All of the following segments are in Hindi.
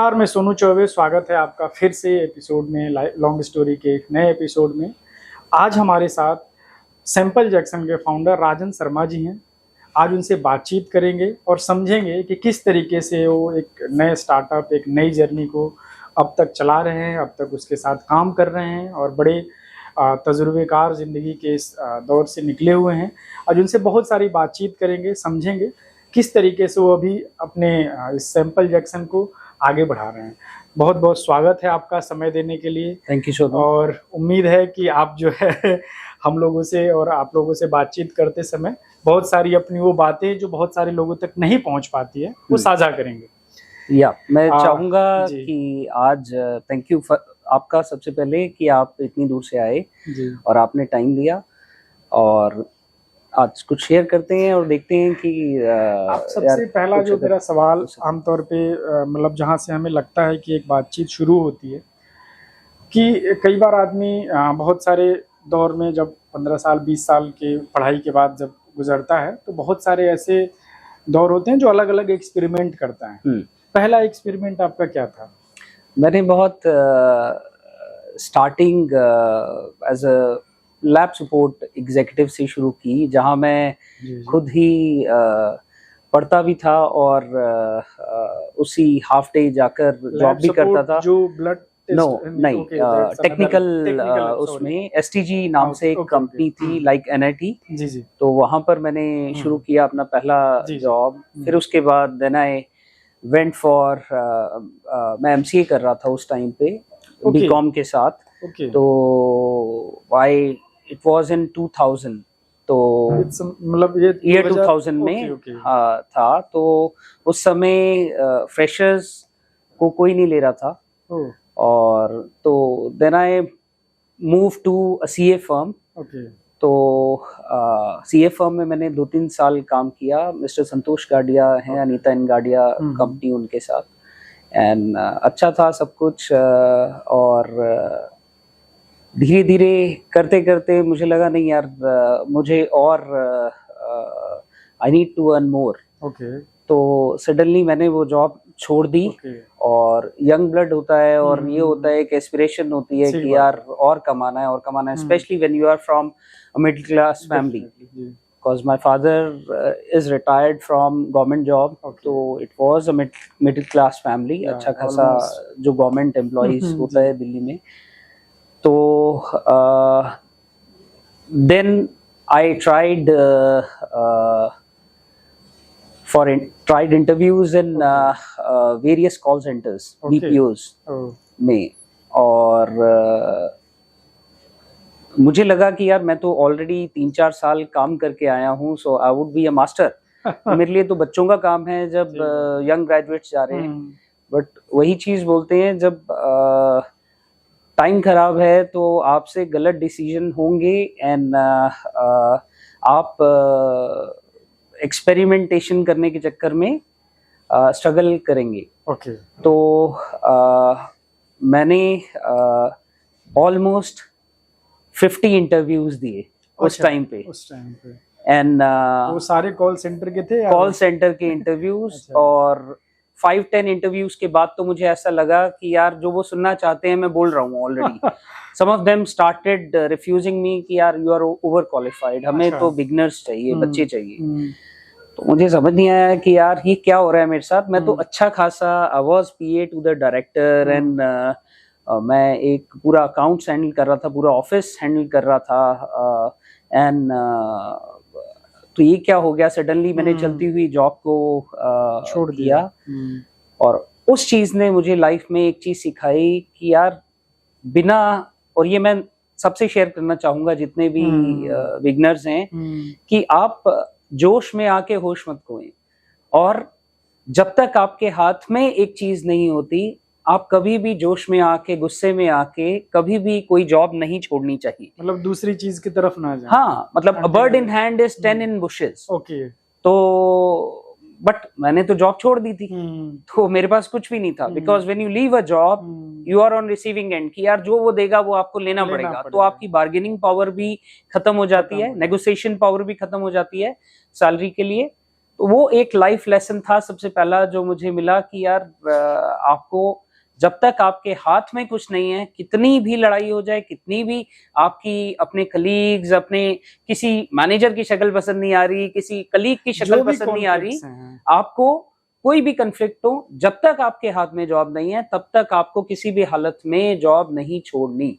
नमस्कार, मैं सोनू चौबे। स्वागत है आपका फिर से एपिसोड में, लॉन्ग स्टोरी के एक नए एपिसोड में। आज हमारे साथ सैंपल जैक्सन के फाउंडर राजन शर्मा जी हैं। आज उनसे बातचीत करेंगे और समझेंगे कि किस तरीके से वो एक नए स्टार्टअप, एक नई जर्नी को अब तक चला रहे हैं, अब तक उसके साथ काम कर रहे हैं और बड़े तजुर्बेकार ज़िंदगी के इस दौर से निकले हुए हैं। आज उनसे बहुत सारी बातचीत करेंगे, समझेंगे किस तरीके से वो अभी अपने इस सैंपल जैक्सन को आगे बढ़ा रहे हैं। बहुत बहुत स्वागत है आपका समय देने के लिए। Thank you so much. और उम्मीद है कि आप जो है हम लोगों से और आप लोगों से बातचीत करते समय बहुत सारी अपनी वो बातें जो बहुत सारे लोगों तक नहीं पहुंच पाती है वो साझा करेंगे। मैं चाहूँगा कि आज थैंक यू आपका सबसे पहले कि आप इतनी दूर से आए और आपने टाइम लिया और आज कुछ शेयर करते हैं और देखते हैं कि आप सबसे पहला जो मेरा सवाल आमतौर पे मतलब जहाँ से हमें लगता है कि एक बातचीत शुरू होती है कि कई बार आदमी बहुत सारे दौर में जब 15 साल 20 साल के पढ़ाई के बाद जब गुजरता है तो बहुत सारे ऐसे दौर होते हैं जो अलग अलग एक्सपेरिमेंट करता है। पहला एक्सपेरिमेंट आपका क्या था? मैंने बहुत starting as a lab support executive से शुरू की, जहां मैं खुद ही पढ़ता भी था और उसी हाफ डे जाकर जॉब भी करता था। जो ब्लड नहीं, टेक्निकल उसमें एसटीजी नाम से एक कंपनी थी, लाइक एनआईटी। जी। तो वहां पर मैंने शुरू किया अपना पहला जॉब। फिर उसके बाद देन आई वेंट फॉर मैं एमसीए कर रहा था उस टाइम पे बीकॉम के साथ। तो आई इट वाज इन 2000, तो मतलब ये ईयर 2000 में था। तो उस समय फ्रेशर्स को कोई नहीं ले रहा था। और तो then I move to a CA firm. तो सीए फर्म में मैंने 2-3 साल काम किया। मिस्टर संतोष गाडिया हैं, अनीता इन गाडिया कंपनी उनके साथ। एंड अच्छा था सब कुछ। और धीरे धीरे करते करते मुझे लगा नहीं यार, मुझे और I need to earn more. तो सडनली मैंने वो जॉब छोड़ दी। और यंग ब्लड होता है और ये होता है कि एस्पिरेशन होती है कि यार और कमाना है, specially when you are from a middle class family, because my father is retired from government job. तो it was a middle class family, अच्छा खासा जो गवर्नमेंट एम्प्लॉइज होता है दिल्ली में। तो then I tried tried interviews in various call centers, BPOs में। और मुझे लगा कि यार मैं तो ऑलरेडी 3-4 साल काम करके आया हूँ, so I would be a master. मेरे लिए तो बच्चों का काम है जब यंग ग्रेजुएट्स जा रहे हैं। बट वही चीज बोलते हैं, जब टाइम खराब है तो आपसे गलत डिसीजन होंगे एंड आप एक्सपेरिमेंटेशन करने के चक्कर में स्ट्रगल करेंगे। तो मैंने ऑलमोस्ट 50 इंटरव्यूज दिए उस टाइम पे। एंड वो सारे कॉल सेंटर के थे? कॉल सेंटर के इंटरव्यूज। और 5-10 इंटरव्यूज के बाद तो मुझे ऐसा लगा कि यार जो वो सुनना चाहते हैं मैं बोल रहा हूँ already. Some of them started refusing me कि यार यू आर ओवर क्वालिफाइड, हमें तो बिगनर्स चाहिए, बच्चे चाहिए। तो मुझे समझ नहीं आया कि यार ये क्या हो रहा है मेरे साथ। मैं तो अच्छा खासा I was PA to the director and मैं एक पूरा अकाउंट्स हैंडल कर रहा था, पूरा ऑफिस हैंडल कर रहा था। एंड तो ये क्या हो गया, सडनली मैंने चलती हुई जॉब को छोड़ दिया। और उस चीज ने मुझे लाइफ में एक चीज सिखाई कि यार बिना, और ये मैं सबसे शेयर करना चाहूंगा जितने भी बिगनर्स हैं, कि आप जोश में आके होश मत खोएं। और जब तक आपके हाथ में एक चीज नहीं होती, आप कभी भी जोश में आके, गुस्से में आके कभी भी कोई जॉब नहीं छोड़नी चाहिए। मतलब दूसरी चीज की तरफ ना जाए। हाँ, मतलब a bird in hand is 10 in bushes। तो बट मैंने तो जॉब छोड़ दी थी। तो मेरे पास कुछ भी नहीं था, because when you leave a job you are on receiving end कि यार जो वो देगा वो आपको लेना पड़ेगा। तो आपकी बार्गेनिंग पावर भी खत्म हो जाती है, नेगोशिएशन पावर भी खत्म हो जाती है सैलरी के लिए। वो एक लाइफ लेसन था सबसे पहला जो मुझे मिला कि यार आपको जब तक आपके हाथ में कुछ नहीं है, कितनी भी लड़ाई हो जाए, कितनी भी आपकी अपने कलीग्स, अपने किसी मैनेजर की शक्ल पसंद नहीं आ रही, किसी कलीग की शक्ल पसंद नहीं आ रही, आपको कोई भी कन्फ्लिक्ट हो, जब तक आपके हाथ में जॉब नहीं है तब तक आपको किसी भी हालत में जॉब नहीं छोड़नी।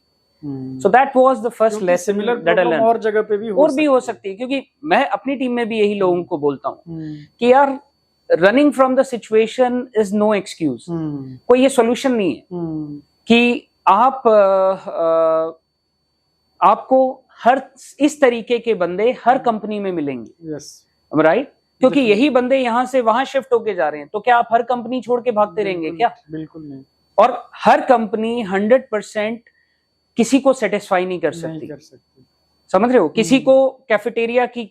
सो that was the first lesson that I learn. और जगह पे भी हो सकती है, क्योंकि मैं अपनी टीम में भी यही लोगों को बोलता हूँ कि यार running from the situation is no excuse. कोई ये सॉल्यूशन नहीं है कि आपको हर इस तरीके के बंदे हर कंपनी में मिलेंगे, राइट? क्योंकि यही बंदे यहाँ से वहां शिफ्ट होके जा रहे हैं, तो क्या आप हर कंपनी छोड़ के भागते रहेंगे क्या? बिल्कुल नहीं। और हर कंपनी 100% किसी को सेटिस्फाई नहीं कर सकती। समझ रहे हो? किसी को कैफेटेरिया की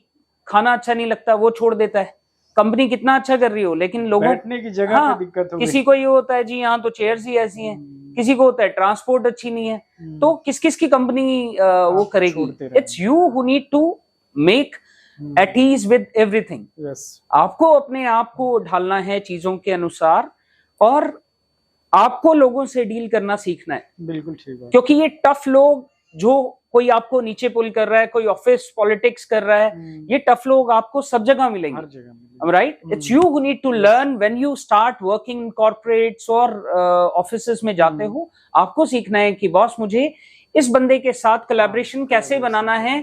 खाना अच्छा नहीं लगता, वो छोड़ देता है। कंपनी कितना अच्छा कर रही हो, लेकिन लोगों बैठने की जगह पे दिक्कत हो गई। किसी को ये होता है जी यहाँ तो चेयर्स ही ऐसी हैं, किसी को होता है ट्रांसपोर्ट अच्छी नहीं है, तो किस किस की कंपनी वो करेगी? It's you who need to make at ease with everything. आपको अपने आप को ढालना है चीजों के अनुसार, और आपको लोगों से डील करना सीखना है। बिल्कुल ठीक है। क्योंकि ये टफ लोग, जो कोई आपको नीचे पुल कर रहा है, कोई ऑफिस पॉलिटिक्स कर रहा है, ये टफ लोग आपको सब जगह मिलेंगे, right? It's you who need to learn when you start working in corporates और ऑफिसेस में जाते हो। आपको सीखना है कि बॉस मुझे इस बंदे के साथ कोलैबोरेशन कैसे बनाना है,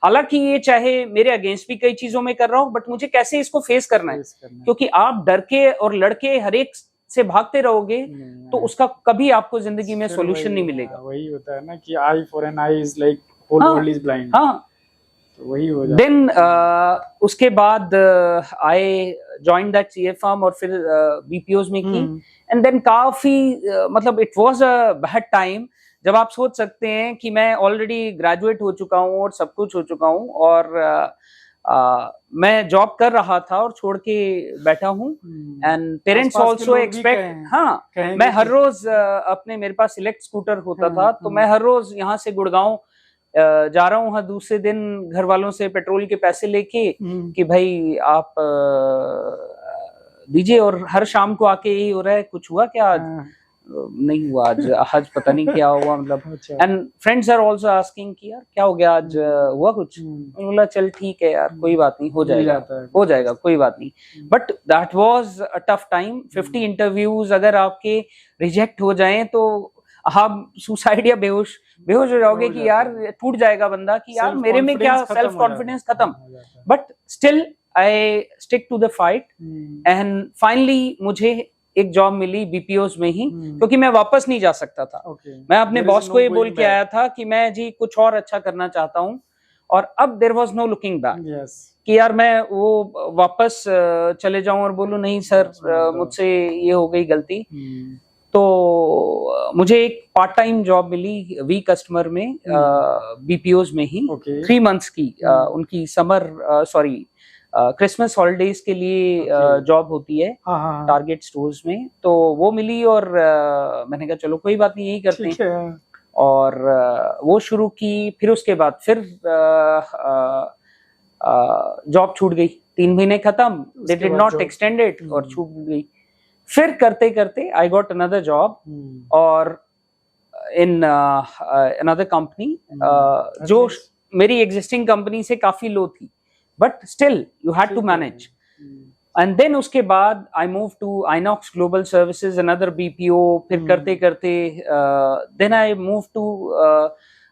हालांकि ये चाहे मेरे अगेंस्ट भी कई चीजों में कर रहा हूं, बट मुझे कैसे इसको फेस करना है। क्योंकि आप डर के और लड़के हर एक से भागते रहोगे तो उसका कभी आपको जिंदगी में सॉल्यूशन नहीं मिलेगा। वही होता है ना कि eye for an eye is like whole world is blind. हाँ, तो वही हो जाता है। देन उसके बाद I join that CA firm और फिर बीपीओज में की, एंड देन काफी मतलब it was a bad time, जब आप सोच सकते हैं कि मैं ऑलरेडी ग्रेजुएट हो चुका हूँ और सब कुछ हो चुका हूँ, और मैं जॉब कर रहा था और छोड़ के बैठा हूँ, एंड पेरेंट्स ऑल्सो एक्सपेक्ट। हाँ, मैं हर रोज अपने, मेरे पास इलेक्ट स्कूटर होता था, तो मैं हर रोज यहाँ से गुड़गांव जा रहा हूँ, हाँ, दूसरे दिन घर वालों से पेट्रोल के पैसे लेके कि भाई आप दीजिए, और हर शाम को आके यही हो रहा है, कुछ हुआ क्या आज? नहीं हुआ आज पता नहीं क्या हुआ, मतलब। And friends are also asking कि यार क्या हो गया आज, हुआ कुछ? बोला चल ठीक है यार, कोई बात नहीं, हो जाएगा कोई बात नहीं। But that was a tough time. 50 interviews अगर आपके रिजेक्ट हो जाएं तो आप सुसाइड या बेहोश हो जाओगे कि यार टूट जाएगा बंदा कि यार मेरे में क्या, सेल्फ कॉन्फिडेंस खत्म। But still I stick to the fight, and finally मुझे एक जॉब मिली बीपीओस में ही, क्योंकि मैं वापस नहीं जा सकता था। मैं अपने बॉस को ये बोल के आया था कि मैं जी कुछ और अच्छा करना चाहता हूँ, और अब there was no looking back कि यार मैं वो वापस चले जाऊं और बोलूं नहीं सर मुझसे ये हो गई गलती। तो मुझे एक पार्ट टाइम जॉब मिली वी कस्टमर में, बीपीओस में ही, 3 मंथ्स की। उनकी समर क्रिसमस हॉलिडेज के लिए जॉब होती है टारगेट स्टोर्स में, तो वो मिली, और मैंने कहा चलो कोई बात नहीं, यही करते हैं, और वो शुरू की। फिर उसके बाद फिर जॉब छूट गई, 3 महीने खत्म, they did not extend it, और छूट गई। फिर करते करते आई गॉट अनदर जॉब, और इन अनदर कंपनी, जो मेरी एग्जिस्टिंग कंपनी से काफी लो थी, but still you had to manage. And then उसके बाद I moved to Inox Global Services, another BPO, फिर करते करते then I moved to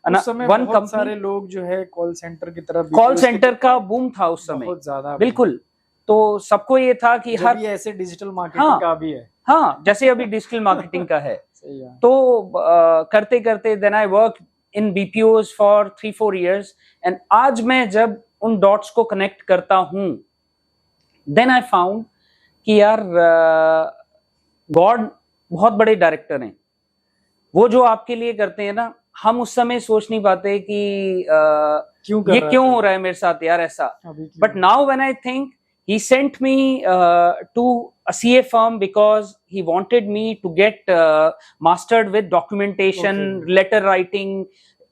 उस समय one बहुत company, सारे लोग जो है कॉल सेंटर की तरफ, कॉल सेंटर का बूम था उस समय बहुत ज्यादा, बिल्कुल। तो सबको ये था कि हर ये ऐसे डिजिटल मार्केटिंग का भी है, हाँ, जैसे अभी डिजिटल मार्केटिंग का है। तो करते करते then I worked in BPOs for 3-4 years, and आज मैं जब उन डॉट्स को कनेक्ट करता हूं, देन आई फाउंड कि यार गॉड बहुत बड़े डायरेक्टर हैं। वो जो आपके लिए करते हैं ना, हम उस समय सोच नहीं पाते कि ये क्यों हो रहा है मेरे साथ यार ऐसा। But now when I think he sent me to a CA firm because he wanted me to get mastered with documentation, letter writing,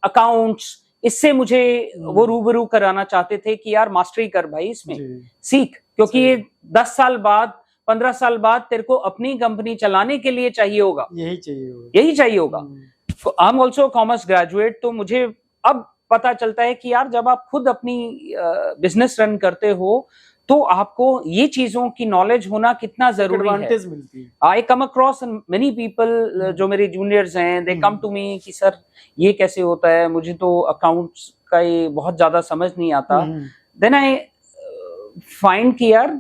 accounts, इससे मुझे वो रूबरू कराना चाहते थे कि यार मास्टरी कर भाई इसमें, सीख, क्योंकि ये 10 साल बाद 15 साल बाद तेरे को अपनी कंपनी चलाने के लिए चाहिए होगा, यही चाहिए होगा। I am also commerce graduate, तो मुझे अब पता चलता है कि यार जब आप खुद अपनी बिजनेस रन करते हो तो आपको ये चीजों की नॉलेज होना कितना जरूरी है। आई कम अक्रॉस मेनी पीपल जो मेरे जूनियर्स हैं, दे कम टू मी कि सर ये कैसे होता है, मुझे तो अकाउंट्स का ये बहुत ज्यादा समझ नहीं आता। देन आई फाइंड कि यार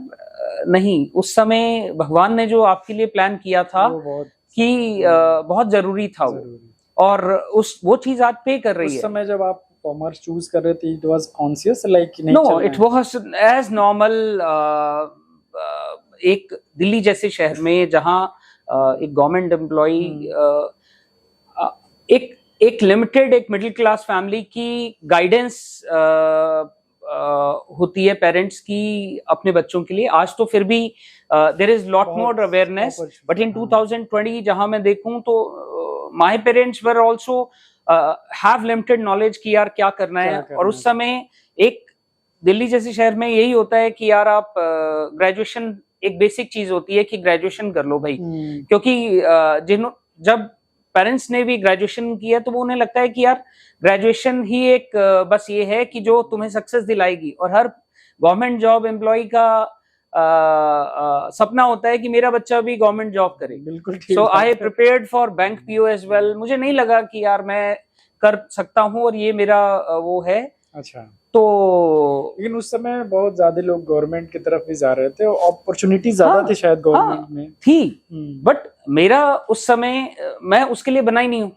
नहीं, उस समय भगवान ने जो आपके लिए प्लान किया था कि बहुत जरूरी था वो, और वो चीज आज पे कर रही है। उस समय जब आप कॉमर्स चूज कर रहे थे, इट वाज कॉन्शियस लाइक नहीं? No, it was as normal. एक दिल्ली जैसे शहर में जहां एक गवर्नमेंट एम्प्लॉय, एक लिमिटेड, एक मिडिल क्लास फैमिली की गाइडेंस होती है पेरेंट्स की अपने बच्चों के लिए। आज तो फिर भी there is lot more awareness, but in 2020 जहां मैं देखूं तो my parents were also have limited knowledge कि यार क्या करना है। और उस समय एक दिल्ली जैसे शहर में यही होता है कि यार आप ग्रेजुएशन, एक बेसिक चीज होती है कि ग्रेजुएशन कर लो भाई, क्योंकि जब पेरेंट्स ने भी ग्रेजुएशन किया तो वो उन्हें लगता है कि यार ग्रेजुएशन ही एक बस ये है कि जो तुम्हें सक्सेस दिलाएगी। और हर गवर्नमेंट जॉब एम्प्लॉय का सपना होता है कि मेरा बच्चा भी गवर्नमेंट जॉब करे। बिल्कुल। So I prepared for bank PO as well. मुझे नहीं लगा कि यार मैं कर सकता हूँ और ये मेरा वो है। अच्छा। तो लेकिन उस समय बहुत ज्यादा लोग गवर्नमेंट की तरफ भी जा रहे थे, अपॉर्चुनिटी ज्यादा थी शायद गवर्नमेंट में थी, बट मेरा उस समय मैं उसके लिए बना ही नहीं हूँ।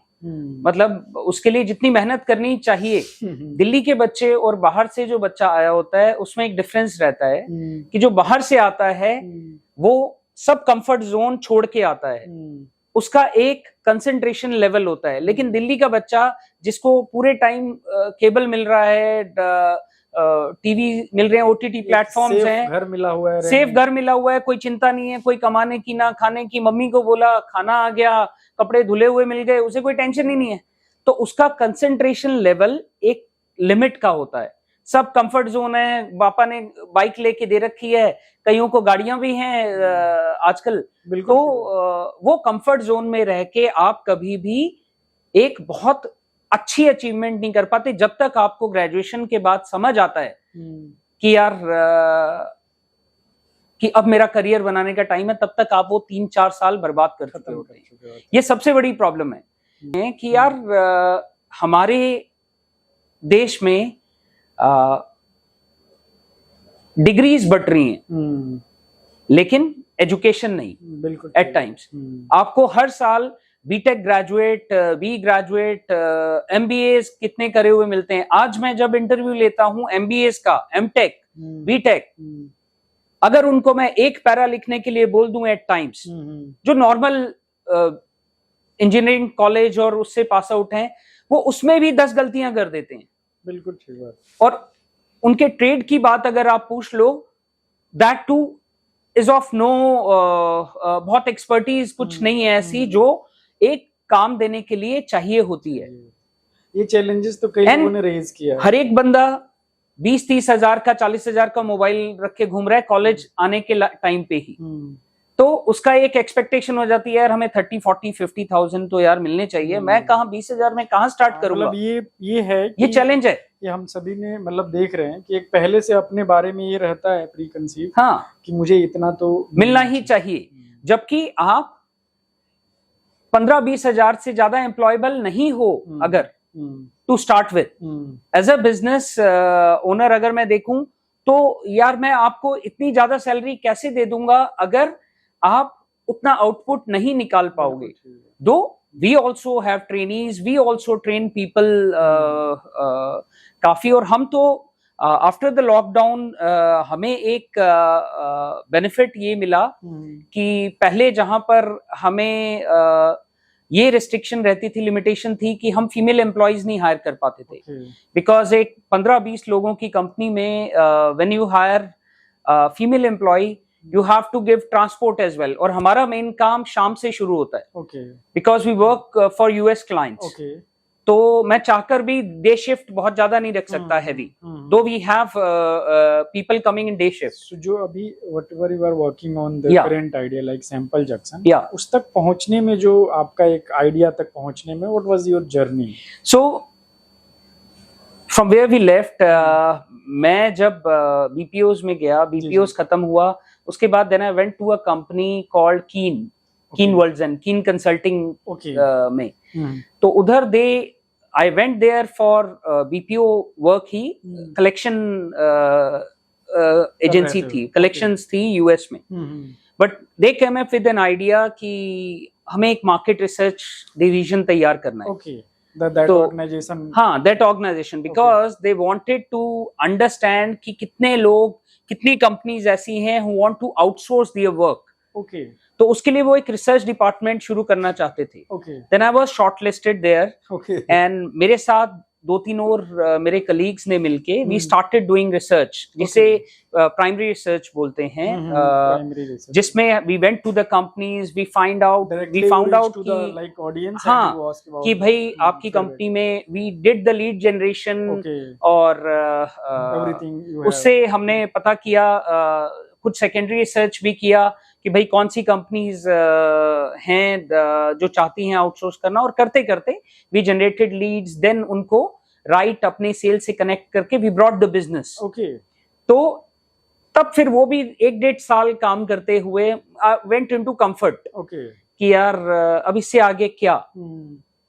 मतलब उसके लिए जितनी मेहनत करनी चाहिए, दिल्ली के बच्चे और बाहर से जो बच्चा आया होता है उसमें एक डिफरेंस रहता है कि जो बाहर से आता है वो सब कंफर्ट जोन छोड़ के आता है, उसका एक कंसंट्रेशन लेवल होता है। लेकिन दिल्ली का बच्चा जिसको पूरे टाइम केबल मिल रहा है, टीवी मिल रहे हैं, ओटीटी प्लेटफॉर्म्स हैं, घर मिला हुआ है, सेफ घर मिला हुआ है, कोई चिंता नहीं है, कोई कमाने की ना खाने की, मम्मी को बोला खाना आ गया, कपड़े धुले हुए मिल गए, उसे कोई टेंशन ही नहीं है। तो उसका कंसंट्रेशन लेवल एक लिमिट का होता है। सब कंफर्ट जोन है, पापा ने बाइक लेके दे रखी है, कईयों को गाड़ियां भी हैं आजकल। तो वो कंफर्ट जोन में रह के आप कभी भी एक बहुत अच्छी अचीवमेंट नहीं कर पाते जब तक आपको ग्रेजुएशन के बाद समझ आता है कि यार कि अब मेरा करियर बनाने का टाइम है। तब तक आप वो 3-4 साल बर्बाद कर चुके होते हैं। ये सबसे बड़ी प्रॉब्लम है कि यार हमारे देश में डिग्रीज बढ़ रही हैं लेकिन एजुकेशन नहीं। बिल्कुल। एट टाइम्स आपको हर साल BTech graduate, B graduate, MBAs कितने करे हुए मिलते हैं। आज मैं जब इंटरव्यू लेता हूं एमबीएस का, एमटेक, बीटेक, अगर उनको मैं एक पैरा लिखने के लिए बोल दूं एट टाइम्स, जो नॉर्मल इंजीनियरिंग कॉलेज और उससे पास आउट हैं, वो उसमें भी 10 गलतियां कर देते हैं। बिल्कुल ठीक बात। और उनके ट्रेड की बात अगर आप पूछ लो, that too is of no, बहुत एक्सपर्टीज कुछ नहीं है ऐसी जो एक काम देने के लिए चाहिए होती है। ये चैलेंजेस तो कई लोगों ने रेज किया है। हर एक बंदा 20-30 हजार का, 40 हजार का मोबाइल रख के घूम रहा है कॉलेज आने के टाइम पे ही। तो उसका एक एक्सपेक्टेशन हो जाती है यार हमें 30-40-50,000 तो यार मिलने चाहिए। मैं कहाँ 20,000 में कहाँ स्टार्ट करूंगा। मतलब ये है कि ये चैलेंज है कि हम सभी ने मतलब देख रहे हैं कि एक पहले से अपने बारे में ये रहता है प्री कंसीव, हाँ, कि मुझे इतना तो मिलना ही चाहिए, जबकि आप 15-20 हजार से ज्यादा एम्प्लॉयबल नहीं हो अगर to start with. As a business owner अगर मैं देखूं तो यार मैं आपको इतनी ज्यादा सैलरी कैसे दे दूंगा अगर आप उतना आउटपुट नहीं निकाल पाओगे। Though we also have trainees, we also train people काफी। और हम तो आफ्टर द लॉकडाउन हमें एक बेनिफिट ये मिला कि पहले जहां पर हमें ये रिस्ट्रिक्शन रहती थी, लिमिटेशन थी कि हम फीमेल एम्प्लॉयज नहीं हायर कर पाते थे, बिकॉज एक 15-20 लोगों की कंपनी में when you hire female employ you have to give transport as well। और हमारा मेन काम शाम से शुरू होता है, because we work for US clients। तो मैं चाहकर भी डे शिफ्ट बहुत ज्यादा नहीं रख सकता हैवी, though we have people coming in day shift. जो अभी whatever you are working on the current idea like Sample Junction, उस तक पहुंचने में, जो आपका एक आइडिया तक पहुंचने में, what was your journey? So from where we left, मैं जब बीपीओज में गया, बीपीओज खत्म हुआ, उसके बाद then I went to a company called Keen World, Keen Consulting में। तो उधर I went there for BPO work ही, कलेक्शन एजेंसी थी, कलेक्शंस थी यूएस में। But they came up with an idea कि हमें एक मार्केट रिसर्च डिवीजन तैयार करना है। That organization. हाँ, that organization, because they wanted to understand कि कितने लोग, कितनी कंपनीज ऐसी हैं who want to outsource their work. Okay. तो उसके लिए वो एक रिसर्च डिपार्टमेंट शुरू करना चाहते थे। Okay. Then I was shortlisted there. Okay. And मेरे साथ 2-3 और मेरे कलीग्स ने मिलके we started doing research, जिसे प्राइमरी रिसर्च बोलते हैं, जिसमें we went to the companies, we found out कि like audience, हाँ, कि भाई आपकी कंपनी में we did the lead generation, और उससे हमने पता किया, कुछ सेकेंडरी रिसर्च भी किया कि भाई कौन सी कंपनीज हैं जो चाहती हैं आउटसोर्स करना, और करते करते वी जनरेटेड लीड्स, देन उनको राइट अपने सेल से कनेक्ट करके वी ब्रॉट द बिजनेस। तो तब फिर वो भी 1-1.5 साल काम करते हुए वेंट इनटू कंफर्ट कि यार अब इससे आगे क्या।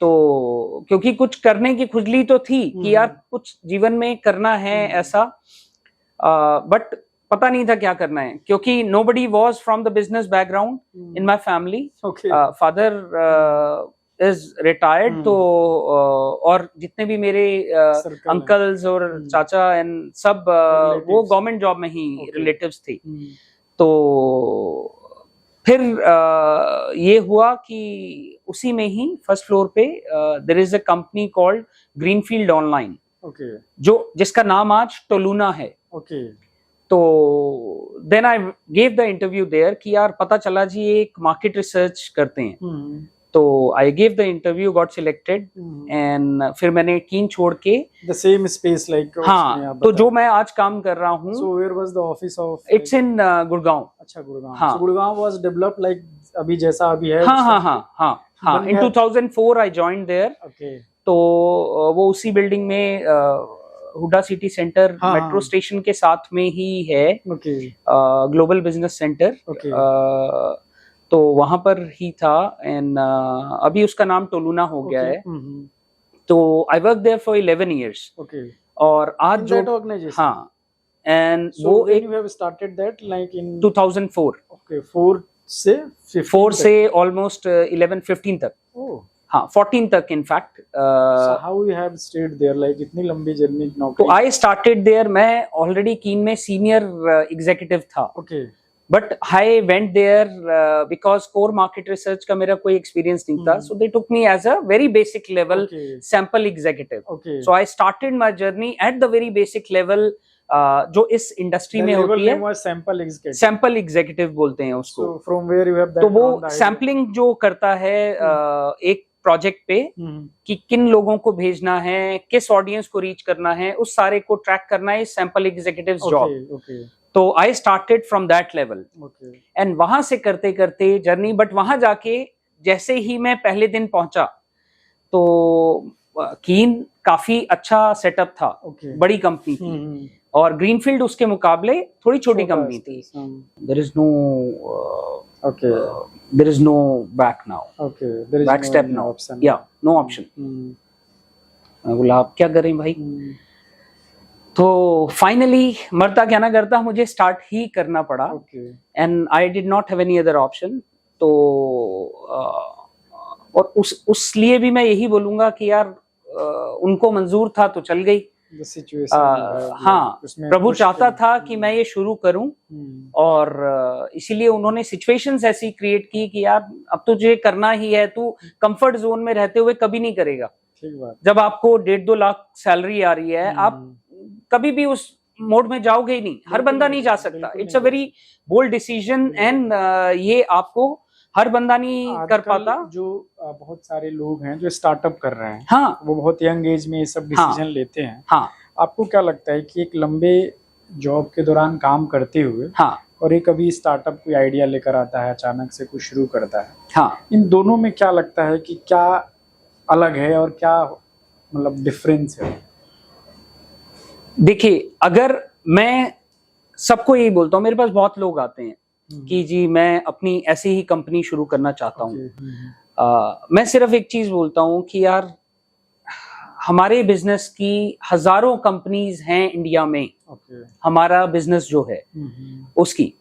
तो क्योंकि कुछ करने की खुजली तो थी कि यार कुछ जीवन में करना है ऐसा, बट पता नहीं था क्या करना है, क्योंकि nobody was from the business background in my family. Father is retired, तो और जितने भी मेरे अंकल्स और चाचा एंड सब वो गवर्नमेंट जॉब में ही रिलेटिव्स थे। तो फिर ये हुआ कि उसी में ही फर्स्ट फ्लोर पे there is a company called Greenfield Online, जिसका नाम आज टोलूना है। तो then I gave the interview there कि यार पता चला जी एक मार्केट रिसर्च करते हैं। तो आई gave the interview, got selected, and फिर मैंने कीन छोड़ के द सेम स्पेस लाइक, हाँ, तो जो मैं आज काम कर रहा हूँ, so where was the office of? It's in Gurgaon. अच्छा, गुड़गांव। हाँ, so, Gurgaon was developed like अभी जैसा अभी है? हाँ, इन 2004 आई जॉइंड देयर। तो वो उसी बिल्डिंग में HUDA city centre metro station के साथ में ही है, ग्लोबल बिजनेस सेंटर। तो वहां पर ही था, एंड अभी उसका नाम टोलूना हो गया है। तो I work there for 11 years। और आज जो हाँ, एंड वो एक स्टार्टेड दैट लाइक इन 2004। 4 से ऑलमोस्ट 11-15 तक। हाँ, 14 तक in fact. How you have stayed there, like इतनी लंबी जर्नी? तो आई स्टार्टेड देयर, मैं ऑलरेडी कीन में सीनियर एग्जीक्यूटिव था। But I went there because core market research का मेरा कोई एक्सपीरियंस नहीं था, so they took me as a very basic level sample executive. So I started my journey at the very basic level, जो इस इंडस्ट्री में होती है, सैंपल एग्जीक्यूटिव बोलते हैं उसको। From where you have that? तो वो सैंपलिंग जो करता है एक प्रोजेक्ट पे कि किन लोगों को भेजना है, किस ऑडियंस को रीच करना है, उस सारे को ट्रैक करना है सैंपल एग्जीक्यूटिव जॉब। तो I started from that level, and वहां से करते करते जर्नी। बट वहां जाके जैसे ही मैं पहले दिन पहुंचा, तो कीन काफी अच्छा सेटअप था, बड़ी कंपनी थी, और ग्रीनफील्ड उसके मुकाबले थोड़ी छोटी कंपनी थी। There is no back now, back step now, या नो ऑप्शन। मैं बोला आप क्या करें भाई? तो फाइनली मरता क्या ना करता, मुझे स्टार्ट ही करना पड़ा, and I did not have any other option. तो और उस लिए भी मैं यही बोलूंगा कि यार उनको मंजूर था तो चल गई। हाँ, प्रभु चाहता था कि मैं ये शुरू करूं, और इसीलिए उन्होंने सिचुएशंस ऐसी क्रिएट की कि यार अब तुझे करना ही है, तू कंफर्ट जोन में रहते हुए कभी नहीं करेगा। जब आपको 1.5-2 लाख सैलरी आ रही है, आप कभी भी उस मोड में जाओगे ही नहीं, हर बंदा नहीं जा सकता। It's a very bold decision, and ये आपको हर बंदा नहीं कर पाता। जो बहुत सारे लोग हैं जो स्टार्टअप कर रहे हैं, हाँ, वो बहुत यंग एज में ये सब डिसीजन लेते हैं। हाँ, आपको क्या लगता है कि एक लंबे जॉब के दौरान काम करते हुए हाँ, और एक अभी स्टार्टअप कोई आइडिया लेकर आता है, अचानक से कुछ शुरू करता है, हाँ, इन दोनों में क्या लगता है कि क्या अलग है और क्या मतलब डिफरेंस है? देखिए, अगर मैं सबको यही बोलता हूँ, मेरे पास बहुत लोग आते हैं कि जी मैं अपनी ऐसी ही कंपनी शुरू करना चाहता हूँ। मैं सिर्फ एक चीज बोलता हूँ कि यार हमारे बिजनेस की हजारों कंपनीज हैं इंडिया में। हमारा बिजनेस जो है उसकी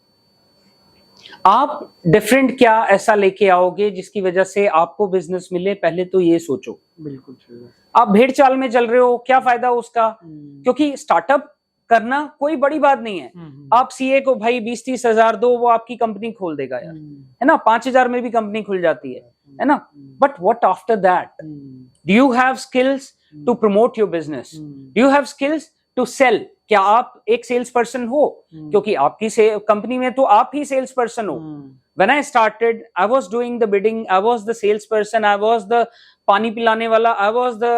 आप डिफरेंट क्या ऐसा लेके आओगे जिसकी वजह से आपको बिजनेस मिले, पहले तो ये सोचो। बिल्कुल। आप भेड़ चाल में चल रहे हो, क्या फायदा उसका? क्योंकि स्टार्टअप करना कोई बड़ी बात नहीं है। आप सीए को भाई 20-30 हजार दो, वो आपकी कंपनी खोल देगा यार, है ना। 5,000 में भी कंपनी खुल जाती है ना। But what after that? Do you have skills to promote your business? Do you have skills to sell? क्या आप एक सेल्स पर्सन हो? क्योंकि आपकी कंपनी में तो आप ही सेल्स पर्सन हो। When I started, I was doing the bidding, I was the sales person, I was the पानी पिलाने वाला, I was the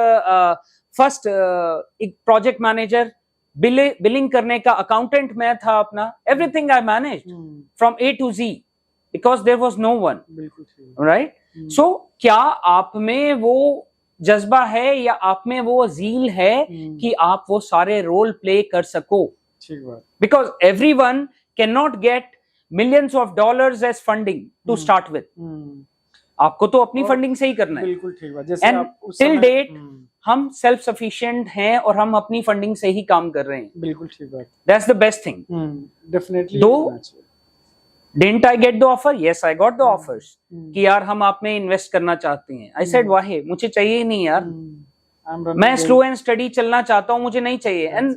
first project manager, billing करने का अकाउंटेंट मैं था अपना। Everything I managed from A to Z because there was no one, right? So क्या आप में वो जज्बा है या आप में वो ज़ील है कि आप वो सारे रोल प्ले कर सको? Because everyone cannot get millions of dollars as funding to start with. आपको तो अपनी फंडिंग से ही करना है। बिल्कुल ठीक बात। जैसे आप टिल डेट हम सेल्फ सफिशिएंट हैं और हम अपनी फंडिंग से ही काम कर रहे हैं। बिल्कुल ठीक बात। That's the best thing. Definitely. Though didn't I get the offer? Yes, I got the offers. कि यार हम आप में इन्वेस्ट करना चाहते हैं। I said वाहे, मुझे चाहिए ही नहीं यार। मैं स्लो एंड स्टडी चलना चाहता हूँ, मुझे नहीं चाहिए। And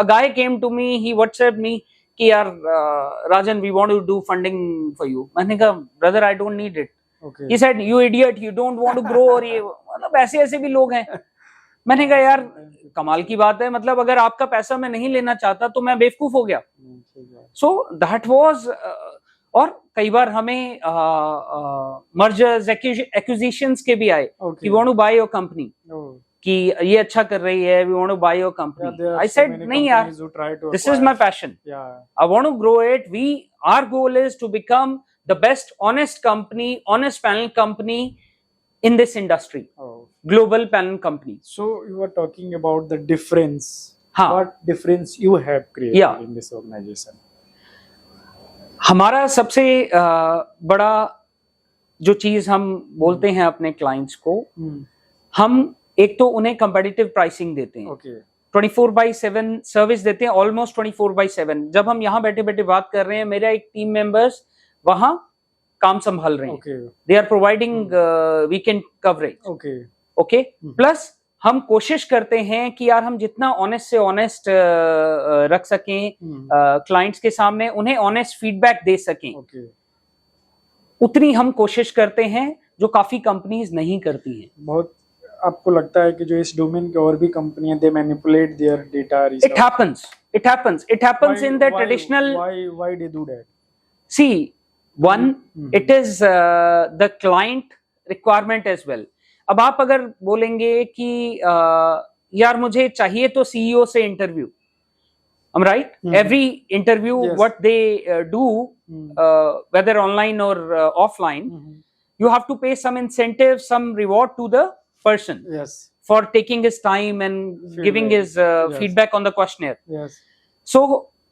a guy came to me, he WhatsApped me कि यार राजन, we want to do funding for you. मैंने कहा brother, I don't need it. He said you idiot, you don't want to grow। और ये मतलब ऐसे ऐसे भी लोग हैं। मैंने कहा यार कमाल की बात है, मतलब अगर आपका पैसा मैं नहीं लेना चाहता तो मैं बेवकूफ हो गया। So that was और कई बार हमें मर्जर्स एक्विजिशंस के भी आए कि want to buy your company, कि ये अच्छा कर रही है, we want to buy your company. I said नहीं यार, this is my passion. I want to grow it. Our goal is to become the best honest company, honest panel company in this industry. Global panel company. So you were talking about the difference. What difference you have created in this organization? हमारा सबसे बड़ा जो चीज हम बोलते हैं अपने क्लाइंट्स को, हम एक तो उन्हें कंपेटिटिव प्राइसिंग देते हैं। 24/7 सर्विस देते हैं, ऑलमोस्ट 24/7। जब हम यहाँ बैठे बैठे बात कर रहे हैं, मेरा एक टीम मेंबर्स वहां काम संभाल रहे हैं। They are providing weekend coverage. Okay, plus हम कोशिश करते हैं कि यार हम जितना ऑनेस्ट से ऑनेस्ट रख सकें क्लाइंट्स के सामने, उन्हें ऑनेस्ट फीडबैक दे सकें, उतनी हम कोशिश करते हैं जो काफी कंपनीज नहीं करती हैं। बहुत आपको लगता है कि जो इस डोमेन के और भी कंपनियां they manipulate their data? It happens in the traditional. Why they do that? See, one, it is the client requirement as well. अब आप अगर बोलेंगे कि यार मुझे चाहिए तो सीईओ से interview, I'm right? Every interview, what they do, whether online or offline, you have to pay some incentive, some reward to the person for taking his time and giving his feedback on the questionnaire. So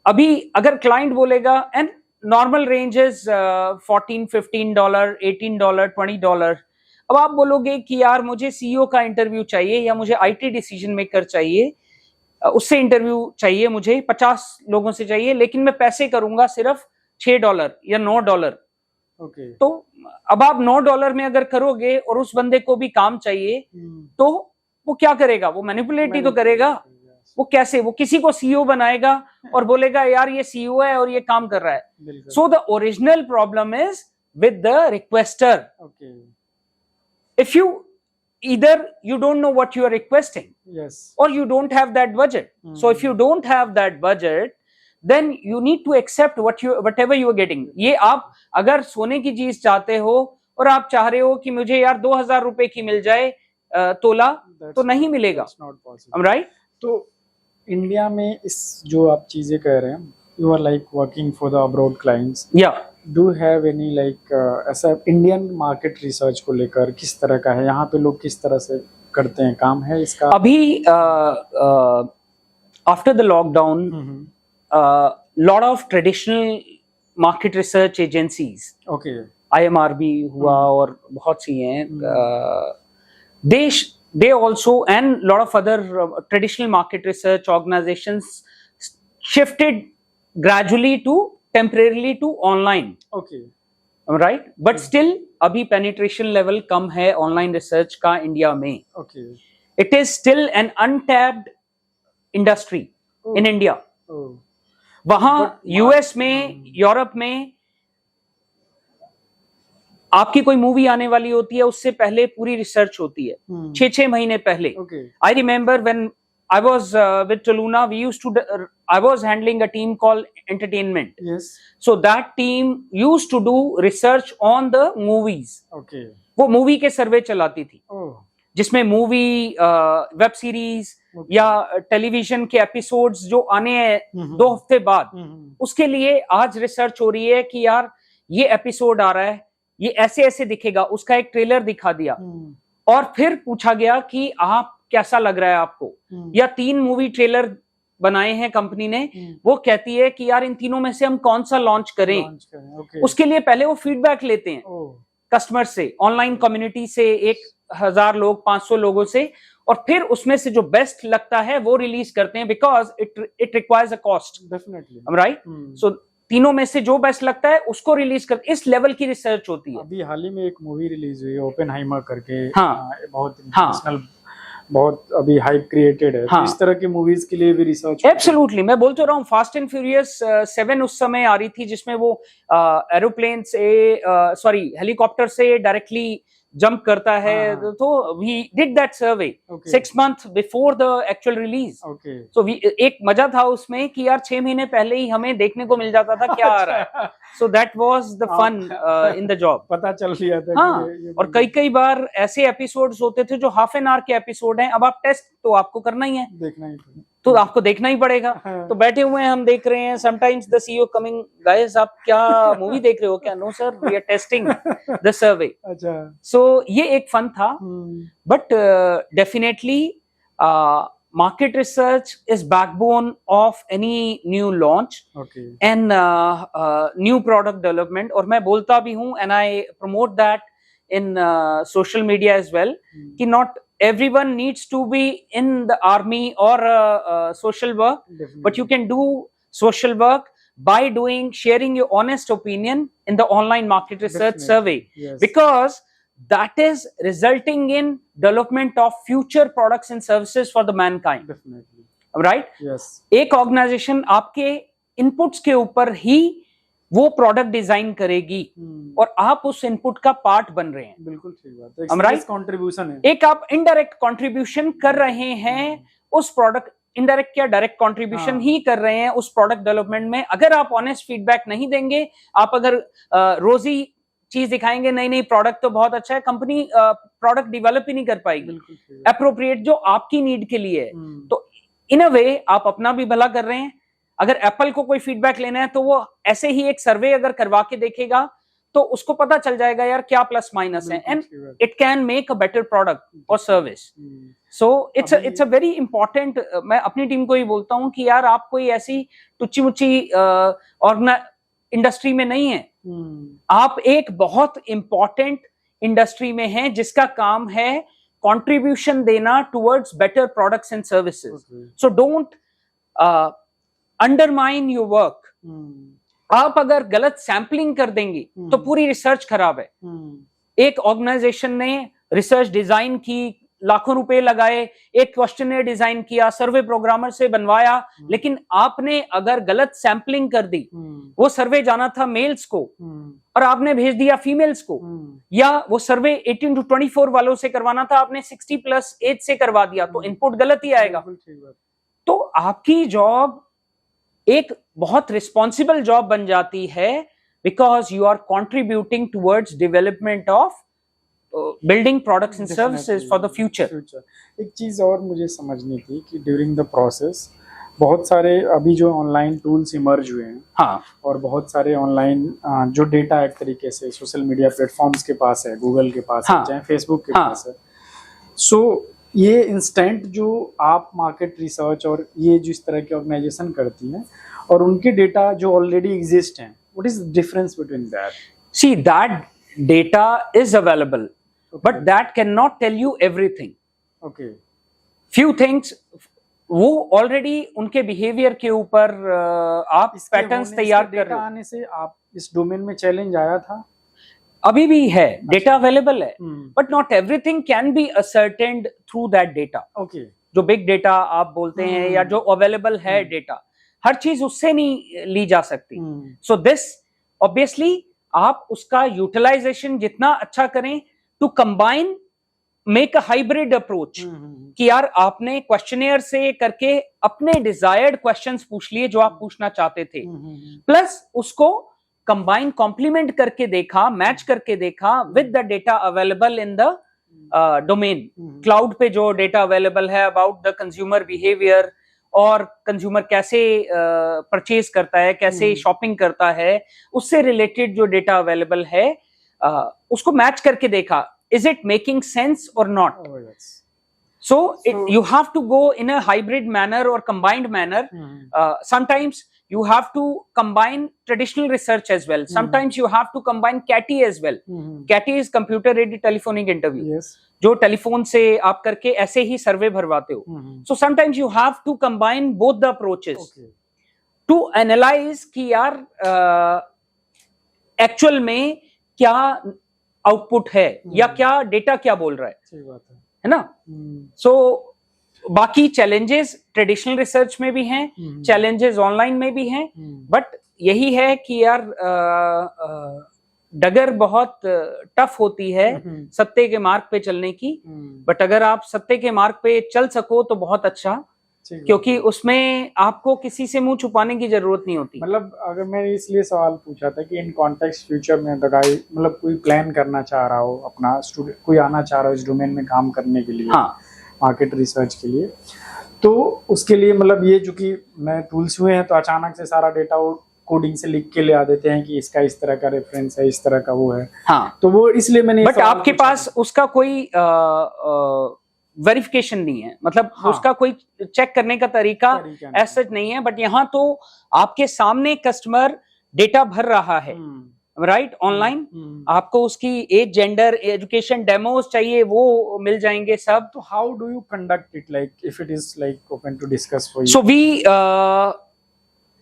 अभी अगर client बोलेगा, and normal range is $14, $15, $18, $20. अब आप बोलोगे कि यार मुझे सीईओ का इंटरव्यू चाहिए या मुझे आईटी डिसीजन मेकर चाहिए, उससे इंटरव्यू चाहिए, मुझे 50 लोगों से चाहिए, लेकिन मैं पैसे करूंगा सिर्फ $6 या $9। तो अब आप $9 में अगर करोगे और उस बंदे को भी काम चाहिए, तो वो क्या करेगा? वो मैनिपुलेट ही तो करेगा। वो कैसे? वो किसी को सीईओ बनाएगा और बोलेगा यार ये सीईओ है और ये काम कर रहा है। So the original problem is with the requester. If either you don't know what you are requesting, or you don't have that budget. So if you don't have that budget, then you need to accept whatever you are getting. ये आप अगर सोने की चीज चाहते हो और आप चाह रहे हो कि मुझे यार 2000 रुपए की मिल जाए तोला, तो नहीं मिलेगा, राइट? तो इंडिया में इस जो आप चीजें कह रहे हैं, you are like working for the abroad clients, या डू हैव एनी लाइक ऐसा इंडियन मार्केट रिसर्च को लेकर किस तरह का है, यहाँ पे लोग किस तरह से करते हैं काम है इसका? अभी after the lockdown lot of traditional market research agencies, okay, IMRB हुआ और बहुत सी हैं, they also and lot of other traditional market research organizations shifted gradually to temporarily to online, okay, right? But still अभी penetration level कम है online research का इंडिया में. okay, it is still an untapped industry in India. वहां US में, यूरोप में आपकी कोई मूवी आने वाली होती है, उससे पहले पूरी रिसर्च होती है, 6 महीने पहले. I remember when I was with Toluna, we used to, I was handling a team called entertainment. So that team used to do research on the movies. वो मूवी के सर्वे चलाती थी, जिसमें मूवी, वेब सीरीज या टेलीविजन के एपिसोड्स जो आने हैं 2 हफ्ते बाद, उसके लिए आज रिसर्च हो रही है कि यार ये एपिसोड आ रहा है, ये ऐसे ऐसे दिखेगा, उसका एक ट्रेलर दिखा दिया और फिर पूछा गया कि आप कैसा लग रहा है आपको, या 3 मूवी ट्रेलर बनाए हैं कंपनी ने, वो कहती है कि यार इन तीनों में से हम कौन सा लॉन्च करें. उसके लिए पहले वो फीडबैक लेते हैं कस्टमर से, ऑनलाइन कम्युनिटी से, 1000 लोग, 500 लोगों से, और फिर उसमें से जो बेस्ट लगता है वो रिलीज करते हैं, because it requires a cost, definitely, right? So तीनों में से जो बेस्ट लगता है उसको रिलीज कर, इस लेवल की रिसर्च होती है. अभी हाल ही में एक मूवी रिलीज हुई ओपेनहाइमर करके, हाँ, बहुत इंटरनेशनल, बहुत अभी हाइप क्रिएटेड है. हाँ, इस तरह की मूवीज के लिए भी रिसर्च, एब्सोल्युटली. मैं बोल तो रहा हूँ, फास्ट एंड फ्यूरियस 7 उस समय आ रही थी, जिसमें वो एरोप्लेन से, सॉरी, हेलीकॉप्टर से डायरेक्टली जंप करता है. तो we did that survey 6 months before the actual release. So एक मजा था उसमें कि यार 6 महीने पहले ही हमें देखने को मिल जाता था क्या आ रहा है. So that was the fun in the job. पता चल लिया था. हाँ, और कई बार ऐसे एपिसोड्स होते थे जो हाफ एन आवर के एपिसोड हैं. अब आप टेस्ट तो आपको करना ही है, देखना ही, तो आपको देखना ही पड़ेगा. तो बैठे हुए हैं, हम देख रहे हैं. Sometimes the CEO coming, guys आप क्या मूवी देख रहे हो क्या? No sir, we are testing the survey. अच्छा, सो ये एक फन था. But definitely market research is backbone of any new launch and new product development. और मैं बोलता भी हूँ, and I promote that in social media as well, कि not everyone needs to be in the army or social work. Definitely. But you can do social work by sharing your honest opinion in the online market research survey. Yes. Because that is resulting in development of future products and services for the mankind. Definitely. Right? Yes. एक ऑर्गेनाइजेशन आपके इनपुट्स के ऊपर ही वो प्रोडक्ट डिजाइन करेगी, और आप उस इनपुट का पार्ट बन रहे हैं. बिल्कुल ठीक बात है. राइट, कंट्रीब्यूशन है. एक आप इनडायरेक्ट कंट्रीब्यूशन कर रहे हैं उस प्रोडक्ट, इनडायरेक्ट क्या डायरेक्ट कंट्रीब्यूशन ही कर रहे हैं उस प्रोडक्ट डेवलपमेंट में. अगर आप ऑनेस्ट फीडबैक नहीं देंगे, आप अगर रोजी चीज दिखाएंगे, नहीं नहीं प्रोडक्ट तो बहुत अच्छा है, कंपनी प्रोडक्ट डेवलप ही नहीं कर पाएगी अप्रोप्रिएट जो आपकी नीड के लिए है. तो इन अ वे आप अपना भी भला कर रहे हैं. अगर एप्पल को कोई फीडबैक लेना है तो वो ऐसे ही एक सर्वे अगर करवा के देखेगा तो उसको पता चल जाएगा यार क्या प्लस माइनस है, and it can make a better product और service. So it's a very important. मैं अपनी टीम को ही बोलता हूँ कि यार आप कोई ऐसी टुच्ची मुच्ची इंडस्ट्री में नहीं है, आप एक बहुत इंपॉर्टेंट इंडस्ट्री में हैं जिसका काम है कंट्रीब्यूशन देना towards better products and services. So don't undermine your work. आप अगर गलत सैंपलिंग कर देंगे तो पूरी रिसर्च खराब है. एक ऑर्गेनाइजेशन ने रिसर्च डिजाइन की, लाखों रुपए लगाए, एक क्वेश्चनर डिजाइन किया, सर्वे प्रोग्रामर से बनवाया, लेकिन आपने अगर गलत सैंपलिंग कर दी, वो सर्वे जाना था मेल्स को और आपने भेज दिया फीमेल्स को, या वो सर्वे 18 to 24 वालों से करवाना था, आपने 60+ एज से करवा दिया, तो इनपुट गलत ही आएगा. तो आपकी जॉब एक बहुत रिस्पॉन्सिबल जॉब बन जाती है, because you are contributing towards development of building products and services for the future. एक चीज और मुझे समझनी थी कि ड्यूरिंग द प्रोसेस बहुत सारे अभी जो ऑनलाइन टूल्स इमर्ज हुए हैं, हाँ, और बहुत सारे ऑनलाइन जो डेटा एक तरीके से सोशल मीडिया प्लेटफॉर्म्स के पास है, गूगल के पास हाँ, है, चाहे फेसबुक के हाँ, पास है। सो ये इंस्टेंट जो आप मार्केट रिसर्च और ये जिस तरह की ऑर्गेनाइजेशन करती हैं और उनके डेटा जो ऑलरेडी एग्जिस्ट हैं, what is the difference between that? See that data is available, but that can not tell you everything. Okay, few things वो ऑलरेडी उनके बिहेवियर के ऊपर आप पैटर्न्स तैयार कर रहे हो। आने से आप इस डोमेन में चैलेंज आया था? अभी भी है, डेटा अवेलेबल है, but not everything can be ascertained through that data. Okay, जो बिग डेटा आप बोलते हैं या जो अवेलेबल है डेटा, हर चीज उससे नहीं ली जा सकती। सो दिस ऑब्वियसली आप उसका यूटिलाइजेशन जितना अच्छा करें to combine, make a hybrid approach, कि यार आपने क्वेश्चनियर से करके अपने डिजायर्ड क्वेश्चंस पूछ लिए जो आप पूछना चाहते थे, प्लस उसको कंबाइन कॉम्प्लीमेंट करके देखा, मैच करके देखा with the data available in the domain. Cloud पे जो डेटा अवेलेबल है अबाउट द कंज्यूमर बिहेवियर और कंज्यूमर कैसे परचेज करता है, कैसे शॉपिंग करता है, उससे रिलेटेड जो डेटा अवेलेबल है उसको मैच करके देखा, is it making sense or not? Oh, yes. So you have to go in a hybrid manner or combined manner. Sometimes you have to combine traditional research as well. Sometimes you have to combine CATI as well. CATI is computer aided telephonic interview. Yes. जो टेलीफोन से आप करके ऐसे ही सर्वे भरवाते हो। So sometimes you have to combine both the approaches to analyze कि यार एक्चुअल में क्या आउटपुट है या क्या डेटा क्या बोल रहा है। सही बात है ना? सो बाकी चैलेंजेस ट्रेडिशनल रिसर्च में भी हैं, चैलेंजेस ऑनलाइन में भी हैं, बट यही है कि यार डगर बहुत टफ होती है सत्य के मार्ग पे चलने की, बट अगर आप सत्य के मार्ग पे चल सको तो बहुत अच्छा, क्योंकि उसमें आपको किसी से मुंह छुपाने की जरूरत नहीं होती। मतलब अगर मैंने इसलिए सवाल पूछा था कि इन कॉन्टेक्स्ट फ्यूचर में दगाई मतलब कोई प्लान करना चाह रहा हो, अपना स्टूडेंट कोई आना चाह रहा हो इस डोमेन में काम करने के लिए, हाँ, मार्केट रिसर्च के लिए, तो उसके लिए मतलब ये जो कि नए टूल्स हुए हैं तो अचानक से सारा डेटा वो कोडिंग से लिख के ले आ देते हैं कि इसका इस तरह का रेफरेंस है, इस तरह का वो है। हाँ, तो वो इसलिए मैंने, बट आपके पास उसका कोई वेरिफिकेशन नहीं है, मतलब हाँ, उसका कोई चेक करने का तरीका ऐसा नहीं है, बट यहाँ तो आपके सामने कस्टमर डेटा भर रहा है, राइट? ऑनलाइन आपको उसकी एज, जेंडर, एजुकेशन, डेमोज चाहिए वो मिल जाएंगे सब। तो how do you conduct it, like if it is like open to discuss for you? So we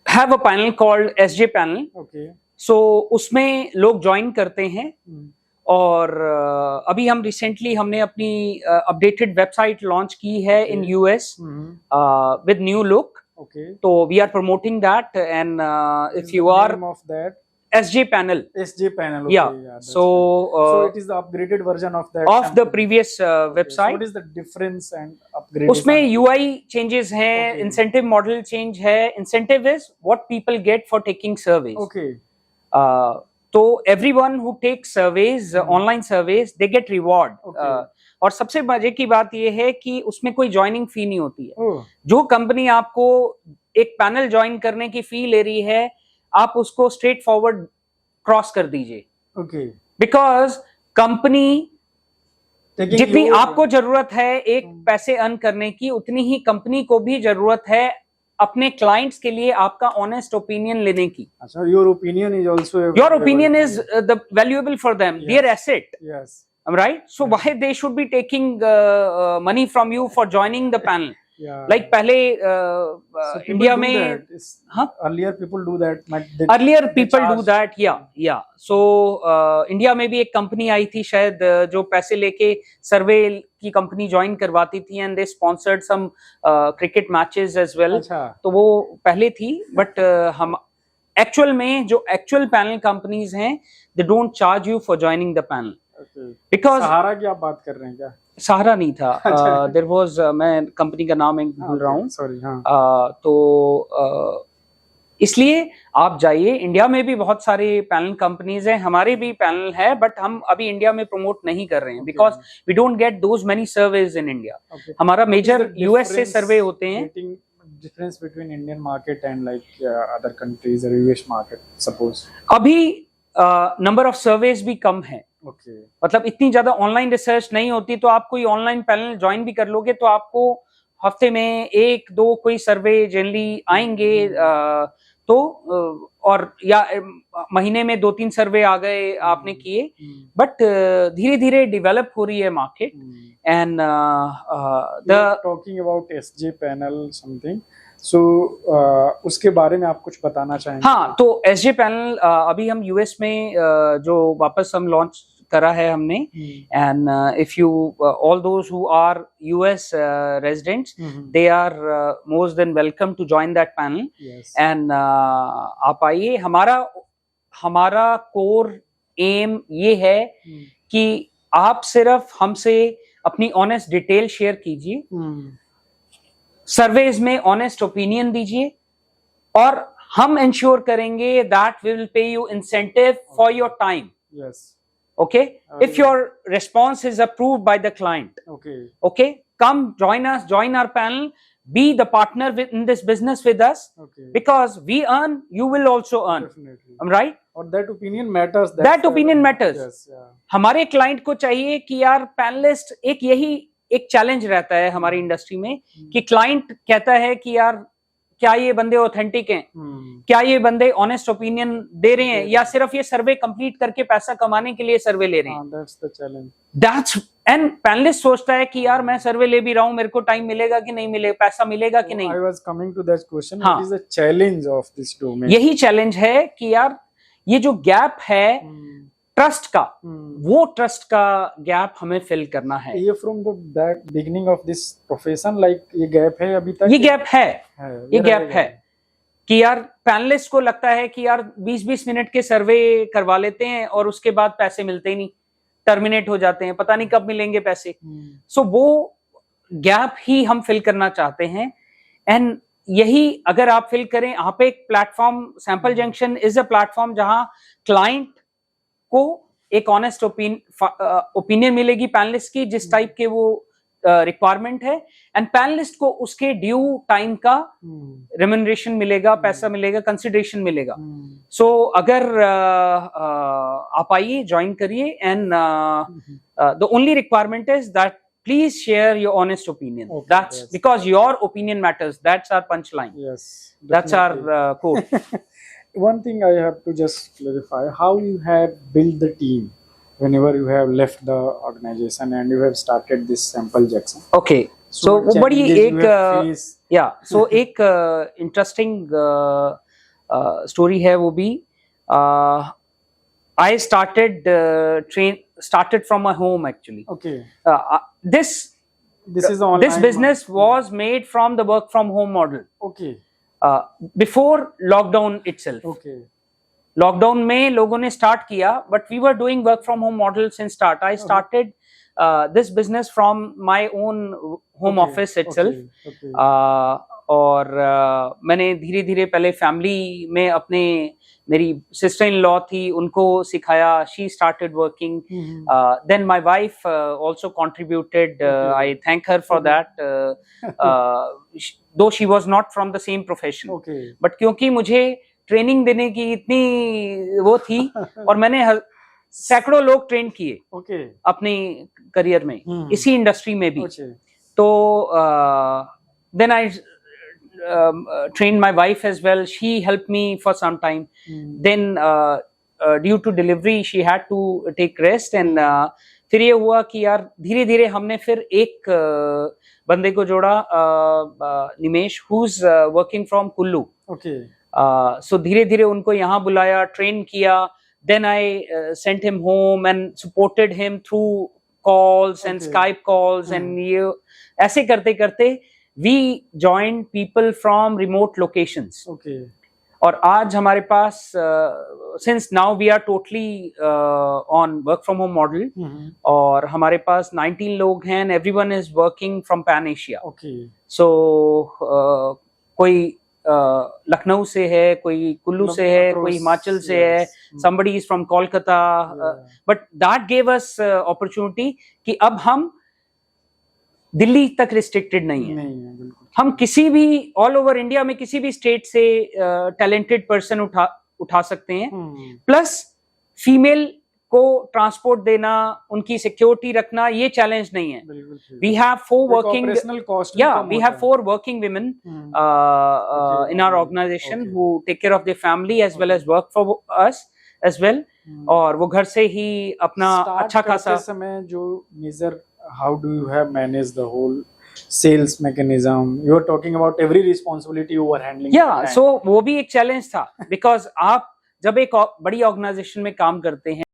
have a panel called SJ panel. Okay, so उसमें लोग ज्वाइन करते हैं और अभी हम रिसेंटली हमने अपनी अपडेटेड वेबसाइट लॉन्च की है in US with new look. तो we are promoting that and if you are of that SJ panel. SJ panel. Okay, yeah. So it is the upgraded version of that. Of the previous website. So what is the difference and upgrade? उसमें UI changes हैं, incentive model change है. Incentive is what people get for taking surveys. Okay. तो everyone who takes surveys, online surveys, they get reward. Okay. और सबसे मजे की बात ये है कि उसमें कोई ज्वाइनिंग फी नहीं होती है। जो कंपनी आपको एक पैनल ज्वाइन करने की फी ले रही है, आप उसको स्ट्रेट फॉरवर्ड क्रॉस कर दीजिए। ओके, बिकॉज कंपनी जितनी आपको जरूरत है एक पैसे अर्न करने की, उतनी ही कंपनी को भी जरूरत है अपने क्लाइंट्स के लिए आपका ऑनेस्ट ओपिनियन लेने की। अच्छा, your opinion is also, your opinion is the valuable for them, their asset. Yes, right? So why they should be taking money from you for joining the panel? Like पहले इंडिया में, हाँ, earlier people do that. Yeah. So India में भी एक कंपनी आई थी शायद जो पैसे लेके सर्वे की कंपनी ज्वाइन करवाती थी and they sponsored some cricket matches as well. तो वो पहले थी, बट हम एक्चुअल में जो एक्चुअल पैनल कंपनीज हैं, they don't charge you for joining the panel. Because Sahara की आप बात कर रहे हैं क्या? सहारा नहीं था, देयर वाज, मैं कंपनी का नाम भूल रहा हूँ, सॉरी। हाँ, तो इसलिए आप जाइए, इंडिया में भी बहुत सारे पैनल कंपनीज हैं, हमारे भी पैनल है, बट हम अभी इंडिया में प्रमोट नहीं कर रहे हैं because we don't get those many surveys in India. हमारा मेजर यूएस से सर्वे होते हैं। Difference between Indian market and like other countries और यूएस मार्केट सपोज? अभी नंबर ऑफ सर्वेज भी कम है। मतलब इतनी ज्यादा ऑनलाइन रिसर्च नहीं होती, तो आप कोई ऑनलाइन पैनल ज्वाइन भी कर लोगे तो आपको हफ्ते में 1-2 कोई सर्वे जनरली आएंगे, तो और या महीने में 2-3 सर्वे आ गए आपने किए, बट धीरे धीरे डेवलप हो रही है market. And talking about SJ panel something, so उसके बारे में आप कुछ बताना चाहेंगे? हाँ, तो एसजे पैनल अभी हम यूएस में जो वापस हम लॉन्च करा है हमने, and if you all those who are US residents, they are most then welcome to join that panel. And आप आइए। हमारा कोर एम ये है कि आप सिर्फ हमसे अपनी ऑनेस्ट डिटेल शेयर कीजिए, सर्वेज में ऑनेस्ट ओपिनियन दीजिए, और हम इंश्योर करेंगे that we will pay you incentive for your time. Okay, if your response is approved by the client, okay, come join us, join our panel, be the partner in this business with us, because we earn, you will also earn. Definitely. Right? Or that opinion matters. That opinion matters. Yes, yeah. हमारे क्लाइंट को चाहिए कि यार पैनलिस्ट, एक चैलेंज रहता है हमारी इंडस्ट्री में कि क्लाइंट कहता है कि यार क्या ये बंदे ऑथेंटिक हैं, क्या ये बंदे ऑनेस्ट ओपिनियन दे रहे हैं, या सिर्फ ये सर्वे कंप्लीट करके पैसा कमाने के लिए सर्वे ले रहे हैं। That's the challenge. That's and panelist सोचता है कि यार मैं सर्वे ले भी रहा हूँ, मेरे को टाइम मिलेगा कि नहीं मिलेगा, पैसा मिलेगा कि नहीं। I was coming to that question. What is the challenge of this domain? यही चैलेंज है कि यार ये जो गैप है ट्रस्ट का, वो ट्रस्ट का गैप हमें फिल करना है। ये from that beginning of this profession, like ये गैप है अभी तक? ये गैप है, ये गैप है कि यार पैनलिस्ट को लगता है कि यार 20-20 मिनट के सर्वे करवा लेते हैं और उसके बाद पैसे मिलते ही नहीं, टर्मिनेट हो जाते हैं, पता नहीं कब मिलेंगे पैसे। सो वो गैप ही हम फिल करना चाहते हैं। एंड यही अगर आप फिल करें, यहाँ पे एक platform, sample junction is a platform जहां क्लाइंट को एक ऑनेस्ट ओपिनियन मिलेगी पैनलिस्ट की, जिस टाइप के वो रिक्वायरमेंट है, एंड पैनलिस्ट को उसके ड्यू टाइम का रेम्यूनरेशन मिलेगा, पैसा मिलेगा, कंसिडरेशन मिलेगा। सो अगर आप आइए, ज्वाइन करिए, and the only requirement is that please share your honest opinion. That's because your opinion matters. That's our punchline. Yes, that's our quote. One thing I have to just clarify, how you have built the team whenever you have left the organization and you have started this Sample Jackson. Okay, so बड़ी एक so एक interesting story है वो भी। I started from my home actually. Okay. This is online. This business was made from the work from home model. Okay. Before lockdown itself. Okay. Lockdown में लोगों ने start किया, but we were doing work from home model since start. I started this business from my own home office itself. Okay. और मैंने धीरे धीरे पहले फैमिली में अपने, मेरी सिस्टर इन लॉ थी, उनको सिखाया, she started working, then my wife also contributed, I thank her for that, though she was not from the same profession, but क्योंकि मुझे ट्रेनिंग देने की इतनी वो थी और मैंने सैकड़ों लोग ट्रेन किए अपनी करियर में, इसी इंडस्ट्री में भी। तो then I trained my wife as well. She helped me for some time. Then due to delivery she had to take rest, and फिर ये हुआ कि यार धीरे धीरे हमने फिर एक बंदे को जोड़ा, निमेश, who's working from Kullu. So धीरे धीरे उनको यहाँ बुलाया, ट्रेन किया, then I sent him home and supported him through calls and Skype calls, and ये ऐसे करते करते we joined people from remote locations. और आज हमारे पास since now we are totally on work from home model, और हमारे पास 19 लोग हैं, everyone is working from Pan Asia. So कोई लखनऊ से है, कोई कुल्लू से है, कोई हिमाचल से है, somebody is from Kolkata, but that gave us opportunity कि अब हम दिल्ली तक रिस्ट्रिक्टेड नहीं है, हम किसी भी ऑल ओवर इंडिया में किसी भी स्टेट से टैलेंटेड पर्सन उठा सकते हैं, प्लस फीमेल को ट्रांसपोर्ट देना, उनकी सिक्योरिटी रखना, ये चैलेंज नहीं है। We have four working women in our organisation who take care of their family as well as work for us as well, और वो घर से ही अपना अच्छा खासा समय जो major how do you have managed the whole sales mechanism? You are talking about every responsibility you were handling. Yeah, so वो भी एक चैलेंज था, because आप जब एक बड़ी ऑर्गेनाइजेशन में काम करते हैं,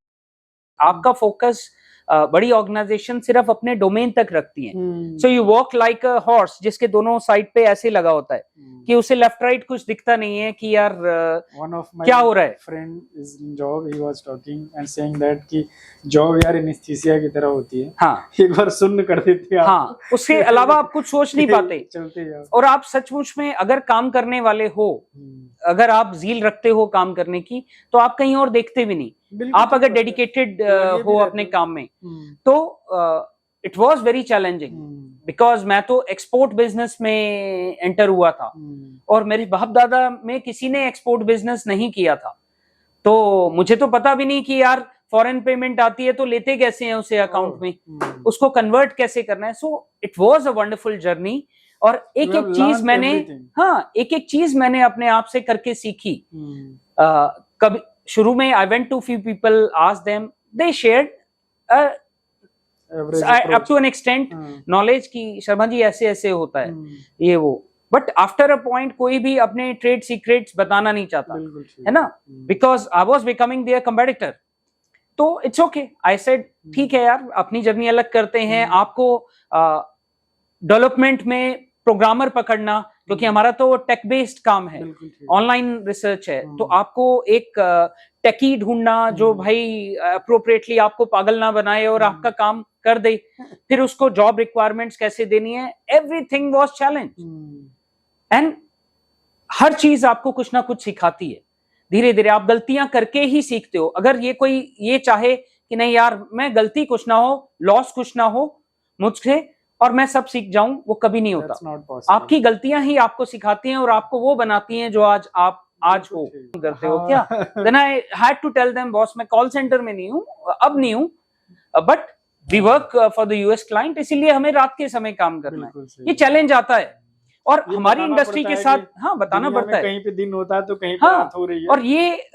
आपका फोकस बड़ी ऑर्गेनाइजेशन सिर्फ अपने डोमेन तक रखती है। So you walk like a horse, जिसके दोनों साइड पे ऐसे लगा होता है कि उसे लेफ्ट राइट कुछ दिखता नहीं है कि यार क्या हो रहा है। Friend is in job, he was talking and saying that कि जॉब यार एनेस्थीसिया की तरह होती है। हाँ, एक बार सुन्न कर देते हैं आप। हाँ, उसके अलावा आप कुछ सोच नहीं पाते। चलते जाओ। और आप सचमुच में अगर काम करने वाले हो, अगर आप जील रखते हो काम करने की, तो आप कहीं और देखते भी नहीं। आप अगर डेडिकेटेड हो अपने काम में, तो it was very challenging, because मैं तो एक्सपोर्ट बिजनेस में एंटर हुआ था, और मेरे बाप दादा में किसी ने एक्सपोर्ट बिजनेस नहीं किया था, तो मुझे तो पता भी नहीं कि यार फॉरेन पेमेंट आती है तो लेते कैसे हैं उसे अकाउंट में, उसको कन्वर्ट कैसे करना है। So it was a wonderful journey, और एक एक चीज मैंने एक एक चीज मैंने अपने आप से करके सीखी। कभी शुरू में I went to few people, asked them, they shared up to an extent knowledge कि शर्मा जी ऐसे ऐसे होता है, ये वो, बट आफ्टर अ पॉइंट कोई भी अपने ट्रेड सीक्रेट्स बताना नहीं चाहता है ना, because I was becoming their competitor. तो इट्स ओके, आई सेड ठीक है यार, अपनी जर्नी अलग करते हैं। आपको डेवलपमेंट में प्रोग्रामर पकड़ना, क्योंकि हमारा तो टेक बेस्ड काम है, ऑनलाइन रिसर्च है, तो आपको एक टेकी ढूंढना जो भाई अप्रोप्रिएटली आपको पागल ना बनाए और आपका काम कर दे, फिर उसको जॉब रिक्वायरमेंट्स कैसे देनी है, एवरीथिंग वाज चैलेंज। एंड हर चीज आपको कुछ ना कुछ सिखाती है, धीरे धीरे आप गलतियां करके ही सीखते हो। अगर ये कोई ये चाहे कि नहीं यार मैं गलती कुछ ना हो, लॉस कुछ ना हो मुझसे और मैं सब सीख जाऊं, वो कभी नहीं होता। आपकी गलतियां ही आपको सिखाती हैं और आपको वो बनाती हैं जो आज आप आज हो करते हो। क्या then I had to tell them, boss मैं कॉल सेंटर में नहीं हूं, अब नहीं हूं, but we work for the US client, इसीलिए हमें रात के समय काम करना है। ये चैलेंज आता है, और हमारी इंडस्ट्री के साथ बताना पड़ता है। कहीं पे दिन होता है तो कहीं पे रात हो रही है। और ये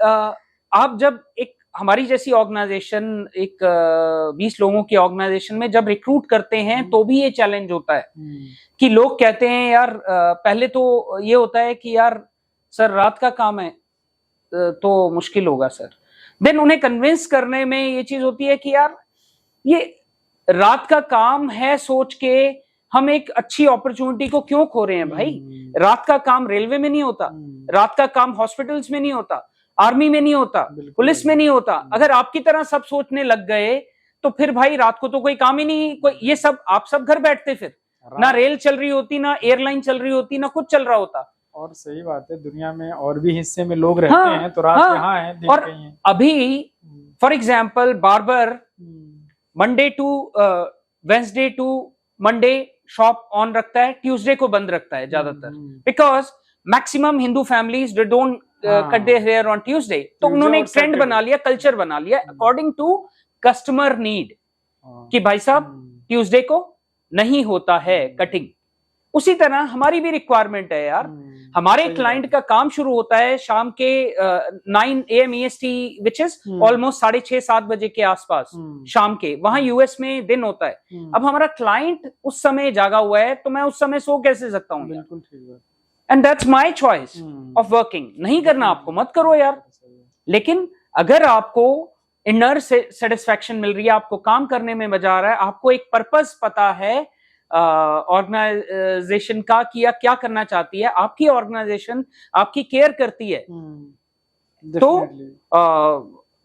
आप जब एक हमारी जैसी ऑर्गेनाइजेशन, एक 20 लोगों की ऑर्गेनाइजेशन में जब रिक्रूट करते हैं, तो भी ये चैलेंज होता है कि लोग कहते हैं यार, पहले तो ये होता है कि यार सर रात का काम है तो मुश्किल होगा सर। देन उन्हें कन्विंस करने में ये चीज होती है कि यार ये रात का काम है सोच के हम एक अच्छी अपॉर्चुनिटी को क्यों खो रहे हैं भाई। रात का काम रेलवे में नहीं होता, रात का काम हॉस्पिटल्स में नहीं होता, आर्मी में नहीं होता, पुलिस में नहीं होता। अगर आपकी तरह सब सोचने लग गए तो फिर भाई रात को तो कोई काम ही नहीं, कोई ये सब आप सब घर बैठते, फिर ना रेल चल रही होती, ना एयरलाइन चल रही होती, ना कुछ चल रहा होता। और सही बात है, दुनिया में और भी हिस्से में लोग रहते हैं तो रात यहाँ है, दिन और कहीं है। अभी for example barber Monday to Wednesday to Monday shop on रखता है, ट्यूसडे को बंद रखता है ज्यादातर, because maximum Hindu families they don't cut their hair on Tuesday. तो उन्होंने एक ट्रेंड बना लिया, कल्चर बना लिया अकॉर्डिंग टू कस्टमर नीड कि भाई साहब ट्यूसडे को नहीं होता है कटिंग। उसी तरह हमारी भी रिक्वायरमेंट है यार। हमारे क्लाइंट का काम शुरू होता है शाम के 9 AM EST which is almost 6:30-7 बजे के आसपास शाम के, वहां यूएस में दिन होता है। अब हमारा क्लाइंट उस समय जागा हुआ है तो मैं उस समय सो कैसे सकता हूँ? बिल्कुल ठीक है। And that's my choice of working. नहीं करना आपको मत करो यार, लेकिन अगर आपको इनर सेटिस्फैक्शन मिल रही है, आपको काम करने में मजा आ रहा है, आपको एक पर्पस पता है ऑर्गेनाइजेशन का किया क्या करना चाहती है, आपकी ऑर्गेनाइजेशन आपकी केयर करती है, तो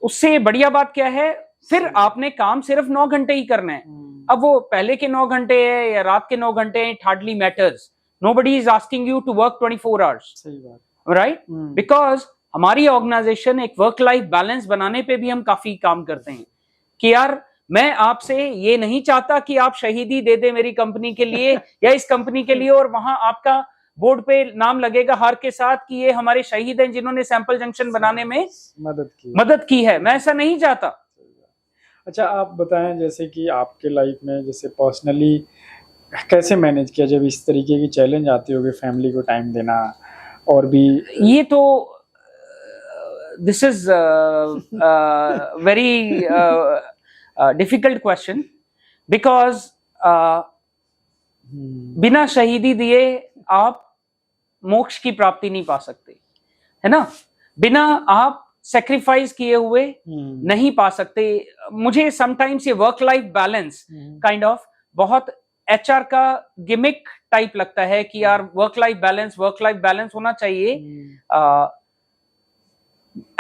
उससे बढ़िया बात क्या है? फिर आपने काम सिर्फ 9 घंटे ही करना है। अब वो पहले के 9 घंटे है या रात के 9 घंटे, it hardly matters. nobody is asking you to work 24 hours. सही बात, right? Because हमारी ऑर्गेनाइजेशन एक वर्क लाइफ बैलेंस बनाने पे भी हम काफी काम करते हैं कि यार मैं आपसे ये नहीं चाहता कि आप शहीदी दे दे मेरी कंपनी के लिए या इस कंपनी के लिए, और वहां आपका बोर्ड पे नाम लगेगा हार के साथ कि ये हमारे शहीद हैं जिन्होंने सैंपल जंक्शन बनाने में मदद की है। मैं ऐसा नहीं चाहता। अच्छा, आप बताएं जैसे कि आपके लाइफ में जैसे पर्सनली कैसे मैनेज किया जब इस तरीके की चैलेंज आती होगी, फैमिली को टाइम देना और भी? ये तो this is very difficult question, because बिना शहीदी दिए आप मोक्ष की प्राप्ति नहीं पा सकते, है ना? बिना आप सेक्रीफाइस किए हुए नहीं पा सकते। मुझे समटाइम्स ये work life balance kind of बहुत एचआर का गिमिक टाइप लगता है कि यार वर्क लाइफ बैलेंस होना चाहिए।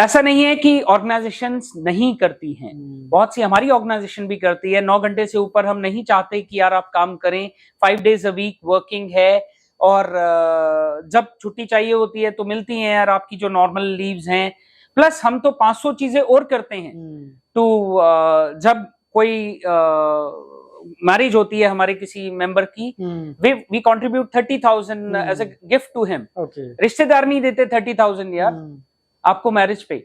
ऐसा नहीं है कि ऑर्गेनाइजेशंस नहीं करती हैं, बहुत सी हमारी ऑर्गेनाइजेशन भी करती है। 9 घंटे से ऊपर हम नहीं चाहते कि यार आप काम करें, 5 days a week वर्किंग है, और जब छुट्टी चाहिए होती है तो मिलती हैं यार आपकी जो नॉर्मल लीव्स हैं। प्लस हम तो 500 चीजें और करते हैं। तो जब कोई मैरिज होती है हमारे किसी मेंबर की, we contribute 30,000 as a gift to him. रिश्तेदार नहीं देते 30,000 यार आपको मैरिज पे।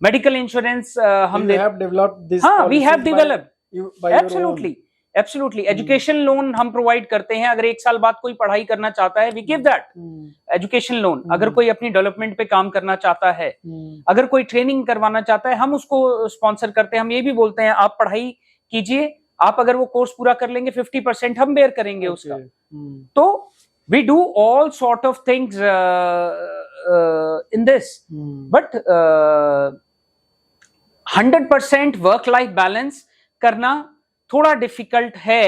मेडिकल इंश्योरेंस हम we have developed absolutely. Education loan हम प्रोवाइड करते हैं। अगर 1 साल बाद कोई पढ़ाई करना चाहता है, we give that education loan. अगर कोई अपनी डेवलपमेंट पे काम करना चाहता है, अगर कोई ट्रेनिंग करवाना चाहता है, हम उसको स्पॉन्सर करते हैं। हम ये भी बोलते हैं आप पढ़ाई कीजिए, आप अगर वो कोर्स पूरा कर लेंगे 50% हम बेयर करेंगे उसका। तो we do all sort of things in this, but 100% work life balance करना थोड़ा डिफिकल्ट है।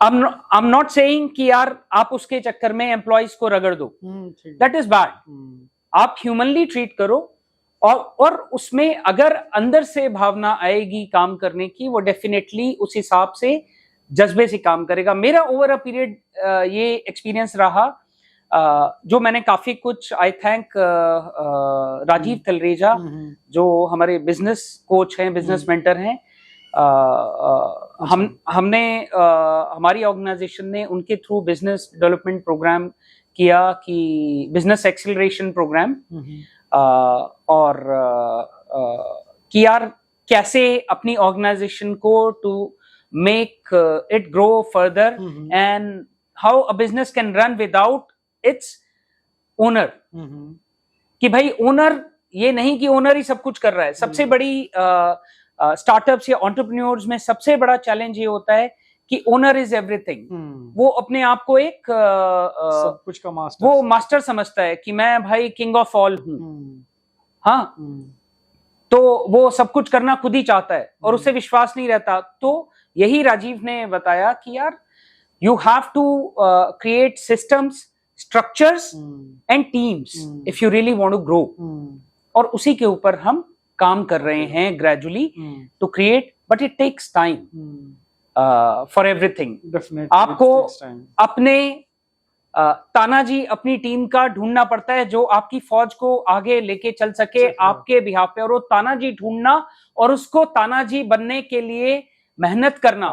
I'm not saying कि यार आप उसके चक्कर में एम्प्लॉइज को रगड़ दो, दैट इज बैड। आप ह्यूमनली ट्रीट करो, और उसमें अगर अंदर से भावना आएगी काम करने की, वो डेफिनेटली उस हिसाब से जज्बे से काम करेगा। मेरा ओवर अ पीरियड ये एक्सपीरियंस रहा, जो मैंने काफी कुछ, आई थैंक राजीव तलरेजा जो हमारे बिजनेस कोच हैं, बिजनेस मेंटर हैं। हमने हमारी ऑर्गेनाइजेशन ने उनके थ्रू बिजनेस डेवलपमेंट प्रोग्राम किया, कि बिजनेस एक्सेलरेशन प्रोग्राम, और कि यार कैसे अपनी ऑर्गेनाइजेशन को to make it grow further, and how a business can run without its owner। कि भाई ओनर ये नहीं कि ओनर ही सब कुछ कर रहा है। सबसे बड़ी स्टार्टअप्स या एंटरप्रेन्योर्स में सबसे बड़ा चैलेंज ये होता है कि ओनर इज एवरीथिंग। वो अपने आप को एक सब कुछ का मास्टर, वो मास्टर समझता है कि मैं भाई किंग ऑफ ऑल हूं। हाँ, तो वो सब कुछ करना खुद ही चाहता है और उससे विश्वास नहीं रहता। तो यही राजीव ने बताया कि यार you have to create systems, structures and teams if you really want to grow. और उसी के ऊपर हम काम कर रहे हैं gradually to create, but it takes time for everything. आपको अपने तानाजी, अपनी टीम का ढूंढना पड़ता है जो आपकी फौज को आगे लेके चल सके आपके बिहाफ पे, और वो तानाजी ढूंढना और उसको तानाजी बनने के लिए मेहनत करना।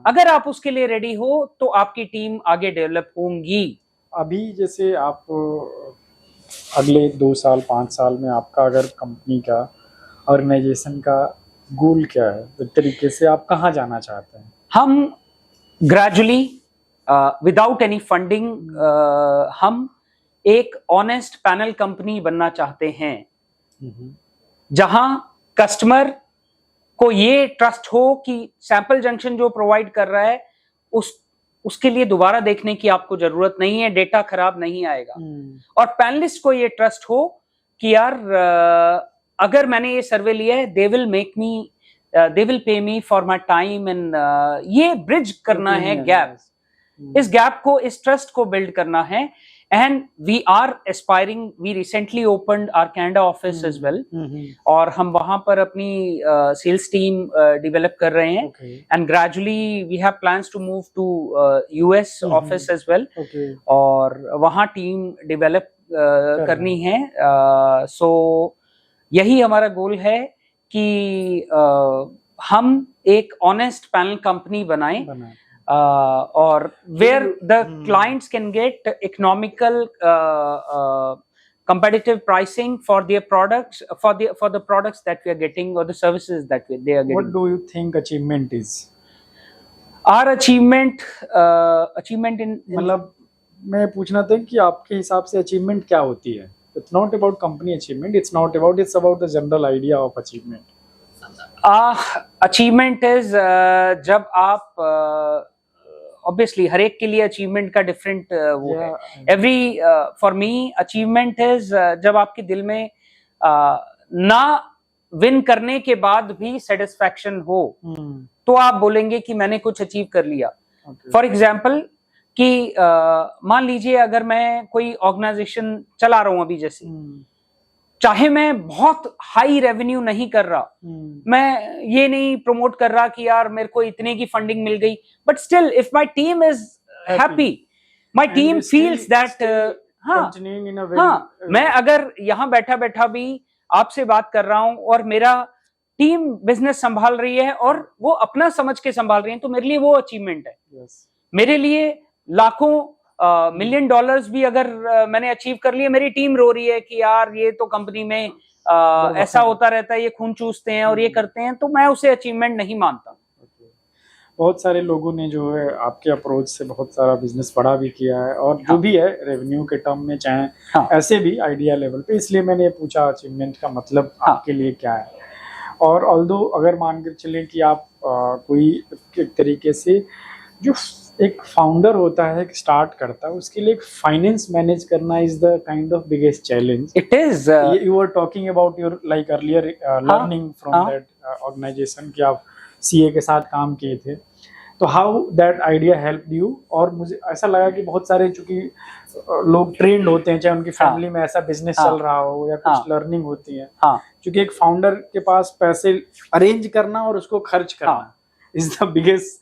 अगर आप उसके लिए रेडी हो तो आपकी टीम आगे डेवलप होंगी। अभी जैसे आप अगले 2 साल 5 साल में आपका अगर कंपनी का, ऑर्गेनाइजेशन का गोल क्या है, तो तरीके से आप कहाँ जाना चाहते हैं? हम ग्रेजुअली विदाउट एनी फंडिंग हम एक ऑनेस्ट पैनल कंपनी बनना चाहते हैं, जहां कस्टमर को ये ट्रस्ट हो कि सैंपल जंक्शन जो प्रोवाइड कर रहा है उसके लिए दोबारा देखने की आपको जरूरत नहीं है, डेटा खराब नहीं आएगा। और पैनलिस्ट को ये ट्रस्ट हो कि यार अगर मैंने ये सर्वे लिया है, they will pay me for my time, and ये ब्रिज करना है गैप। इस गैप को, इस ट्रस्ट को बिल्ड करना है। and we are aspiring, we recently opened our Canada office as well, और हम वहां पर अपनी sales team develop कर रहे हैं, and gradually we have plans to move to US office as well, और वहां team develop करनी है. So यही हमारा गोल है कि हम एक ऑनेस्ट पैनल कंपनी बनाएं, और where the clients can get economical competitive pricing for their products, for the products that we are getting or the services that they are getting. What do you think achievement is? Our achievement in मतलब मैं पूछना था कि आपके हिसाब से अचीवमेंट क्या होती है? It's not about company achievement. It's about the general idea of achievement. Achievement is जब आप obviously हर एक के लिए achievement का different वो है. Every for me achievement is जब आपके दिल में ना win करने के बाद भी satisfaction हो, तो आप बोलेंगे कि मैंने कुछ achieve कर लिया. For example कि मान लीजिए अगर मैं कोई ऑर्गेनाइजेशन चला रहा हूं अभी, जैसे चाहे मैं बहुत हाई रेवेन्यू नहीं कर रहा, मैं ये नहीं प्रमोट कर रहा कि यार मेरे को इतने की फंडिंग मिल गई, but still if my team is happy, my team feels that मैं अगर यहाँ बैठा बैठा भी आपसे बात कर रहा हूं और मेरा टीम बिजनेस संभाल रही है और वो अपना समझ के संभाल रही है, तो मेरे लिए वो अचीवमेंट है. मेरे लिए लाखों $1,000,000 भी अगर मैंने अचीव कर लिए, मेरी टीम रो रही है कि यार ये तो कंपनी में ऐसा होता रहता है, ये खून चूसते हैं और ये करते हैं, तो मैं उसे अचीवमेंट नहीं मानता. बहुत सारे लोगों ने जो है आपके अप्रोच से बहुत सारा बिजनेस बड़ा भी किया है, और जो भी है रेवेन्यू के टर्म में चाहे ऐसे भी आइडिया लेवल पे, इसलिए मैंने पूछा अचीवमेंट का मतलब आपके लिए क्या है. और ऑल्दो अगर मान कर चलें कि आप कोई एक तरीके से जो एक फाउंडर होता है, स्टार्ट करता है, उसके लिए फाइनेंस मैनेज करना is the kind of biggest challenge. It is. You are talking about your like earlier learning from that organisation कि आप सीए के साथ काम किए थे, तो how that idea help you. और मुझे ऐसा लगा कि बहुत सारे चूंकि लोग ट्रेंड होते हैं, चाहे उनकी फैमिली में ऐसा बिजनेस चल रहा हो या कुछ लर्निंग होती है, क्योंकि एक फाउंडर के पास पैसे अरेंज करना और उसको खर्च करना is the biggest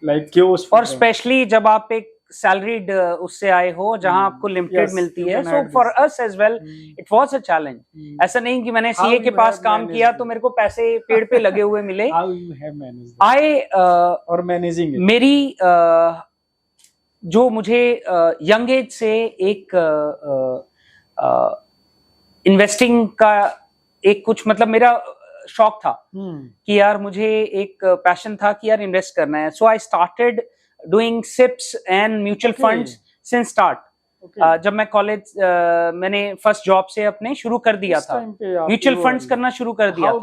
like chaos. और स्पेशली जब आप एक सैलरीड उससे आए हो जहां आपको लिमिटेड मिलती है, so for us as well it was a challenge. ऐसा नहीं कि मैंने सीए के पास काम किया तो मेरे को पैसे पेड़ पे लगे हुए मिले. How you have managed? और मैनेजिंग मेरी जो मुझे यंग एज से एक इन्वेस्टिंग का एक कुछ मतलब मेरा शौक था कि यार मुझे एक पैशन था कि यार इन्वेस्ट करना है. So I started doing SIPs and mutual funds since start. जब मैं कॉलेज मैंने फर्स्ट जॉब से अपने शुरू कर दिया था, म्यूचुअल फंड्स करना शुरू कर दिया था.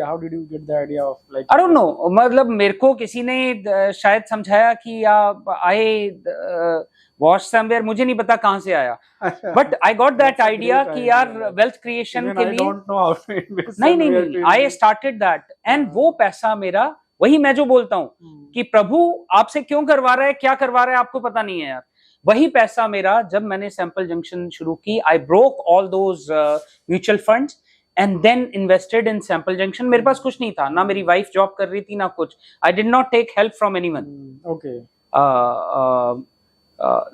How did you get the idea of like? I don't know, मतलब मेरे को किसी ने शायद समझाया कि I watched somewhere, मुझे नहीं पता कहाँ से आया, but I got that idea कि यार वेल्थ क्रिएशन के लिए नहीं I started that, and वो पैसा मेरा, वही मैं जो बोलता हूँ कि प्रभु आपसे क्यों करवा रहा है, क्या करवा रहा है आपको पता नहीं है यार. वही पैसा मेरा जब मैंने सैंपल जंक्शन शुरू की, I broke all those mutual funds and then invested in sample junction. मेरे पास कुछ नहीं था, ना मेरी वाइफ जॉब कर रही थी ना कुछ. I did not take help from anyone.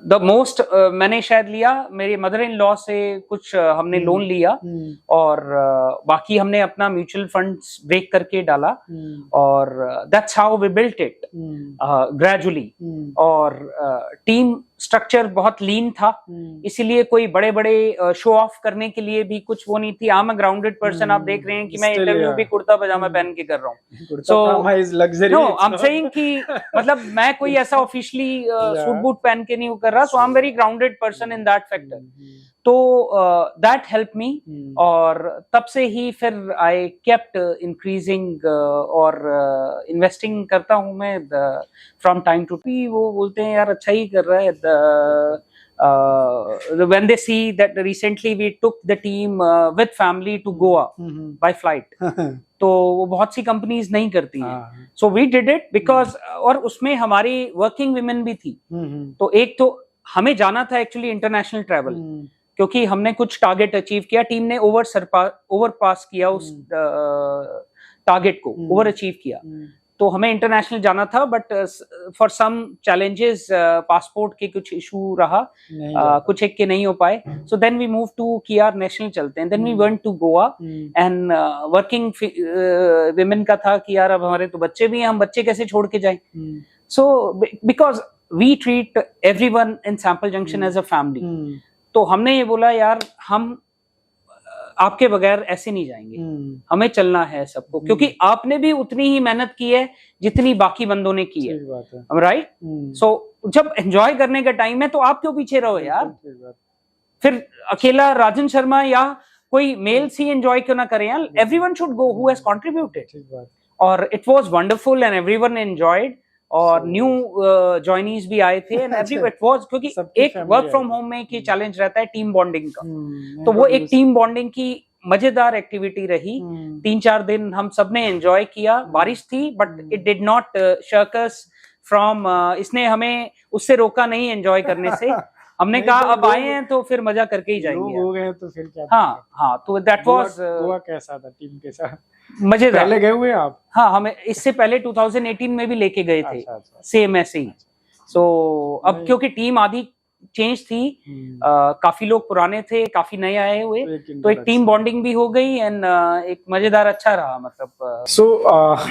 The most मैंने शायद लिया मेरे मदर इन लॉ से कुछ हमने लोन लिया, और बाकी हमने अपना म्यूचुअल फंड्स ब्रेक करके डाला, और that's how we built it gradually. और टीम स्ट्रक्चर बहुत लीन था, इसीलिए कोई बड़े बड़े शो ऑफ करने के लिए भी कुछ वो नहीं थी. I am a grounded person. आप देख रहे हैं कि मैं इंटरव्यू भी कुर्ता पजामा पहन के कर रहा हूँ. So no I am saying कि मतलब मैं कोई ऐसा ऑफिशियली सूट बूट पहन के नहीं कर रहा. So I am very grounded person in that factor. तो दैट हेल्प मी, और तब से ही फिर आई केप्ट इंक्रीजिंग और इन्वेस्टिंग करता हूँ मैं फ्रॉम टाइम टू टाइम. वो बोलते हैं यार अच्छा ही कर रहा है. when they see that recently we took the team with family to Goa by flight, तो वो बहुत सी कंपनीज नहीं करती हैं. So we did it because, और उसमें हमारी वर्किंग विमेन भी थी. तो एक तो हमें जाना था एक्चुअली इंटरनेशनल ट्रैवल, क्योंकि हमने कुछ टारगेट अचीव किया, टीम ने ओवर पास किया उस टारगेट को, ओवर अचीव किया, तो हमें इंटरनेशनल जाना था, but for some challenges passport के कुछ इशू रहा, कुछ एक के नहीं हो पाए, so then we move to कि यार नेशनल चलते हैं, then we went to Goa and working women का था कि यार अब हमारे तो बच्चे भी हैं, हम बच्चे कैसे छोड़ के जाएं, so because we treat everyone in sample junction as a family, तो हमने ये बोला यार हम आपके बगैर ऐसे नहीं जाएंगे, हमें चलना है सबको, क्योंकि आपने भी उतनी ही मेहनत की है जितनी बाकी बंदों ने की है, राइट? सो जब एंजॉय करने का टाइम है तो आप क्यों पीछे रहो यार, फिर अकेला राजन शर्मा या कोई मेल्स ही एंजॉय क्यों ना करें यार, everyone should go who has contributed, और it was wonderful and everyone enjoyed, और न्यू जॉइनीज भी आए थे, एंड एवरी इट वाज, क्योंकि एक वर्क फ्रॉम होम में की चैलेंज रहता है टीम बॉन्डिंग का, तो वो एक टीम बॉन्डिंग की मजेदार एक्टिविटी रही, 3-4 दिन हम सब ने एंजॉय किया, बारिश थी but it did not shark us from, इसने हमें उससे रोका नहीं एंजॉय करने से, हमने कहा अब आए हैं तो फिर मजा करके ही जाएंगे, हो गए तो फिर क्या, हाँ, तो दैट वाज, गोवा कैसा था टीम के साथ, मजेदार, पहले गए हुए आप? हाँ, हमें इससे पहले 2018 में भी लेके गए थे, सेम ऐसे ही, सो अब क्योंकि टीम आधी चेंज थी, काफी लोग पुराने थे, काफी नए आए हुए, तो एक टीम बॉन्डिंग भी हो गई, एंड एक मजेदार अच्छा रहा, मतलब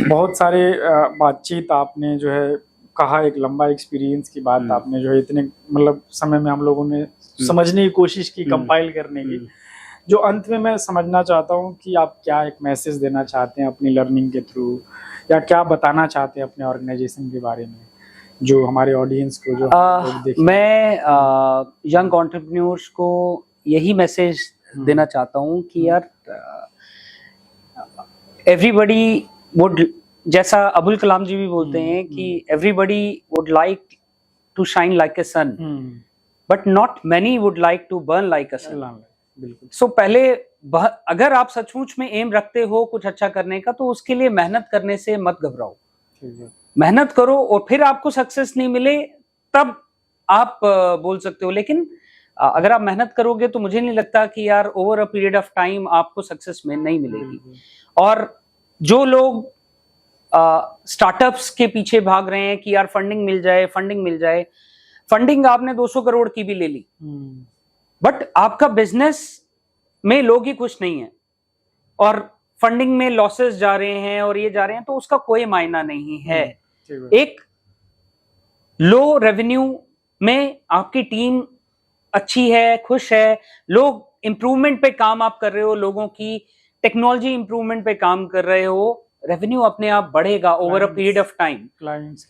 बहुत सारे बातचीत आपने जो है कहा, एक लंबा एक्सपीरियंस की बात आपने जो है इतने मतलब समय में हम लोगों ने समझने की कोशिश की, कंपाइल करने की, जो अंत में मैं समझना चाहता हूँ कि आप क्या एक मैसेज देना चाहते हैं अपनी लर्निंग के थ्रू, या क्या बताना चाहते हैं अपने ऑर्गेनाइजेशन के बारे में, जो हमारे ऑडियंस को जो मैं यंग एंटरप्रेन्योर्स को यही मैसेज देना चाहता हूँ कि यार एवरीबॉडी वुड, जैसा अबुल कलाम जी भी बोलते हैं कि everybody would like to shine like a sun, but not many would like to burn like a sun. So पहले अगर आप सचमुच में एम रखते हो कुछ अच्छा करने का, तो उसके लिए मेहनत करने से मत घबराओ, मेहनत करो, और फिर आपको सक्सेस नहीं मिले तब आप बोल सकते हो, लेकिन अगर आप मेहनत करोगे तो मुझे नहीं लगता कि यार over a period of time आपको सक्सेस में नहीं मिलेगी। और जो लोग स्टार्टअप्स के पीछे भाग रहे हैं कि यार फंडिंग मिल जाए, फंडिंग मिल जाए, फंडिंग आपने 200 करोड़ की भी ले ली, बट आपका बिजनेस में लोग ही खुश नहीं है और फंडिंग में लॉसेस जा रहे हैं और ये जा रहे हैं, तो उसका कोई मायना नहीं है। एक लो रेवेन्यू में आपकी टीम अच्छी है, खुश है, लोग इंप्रूवमेंट पे काम आप कर रहे हो, लोगों की टेक्नोलॉजी इंप्रूवमेंट पे काम कर रहे हो, रेवेन्यू अपने आप बढ़ेगा over a period of time.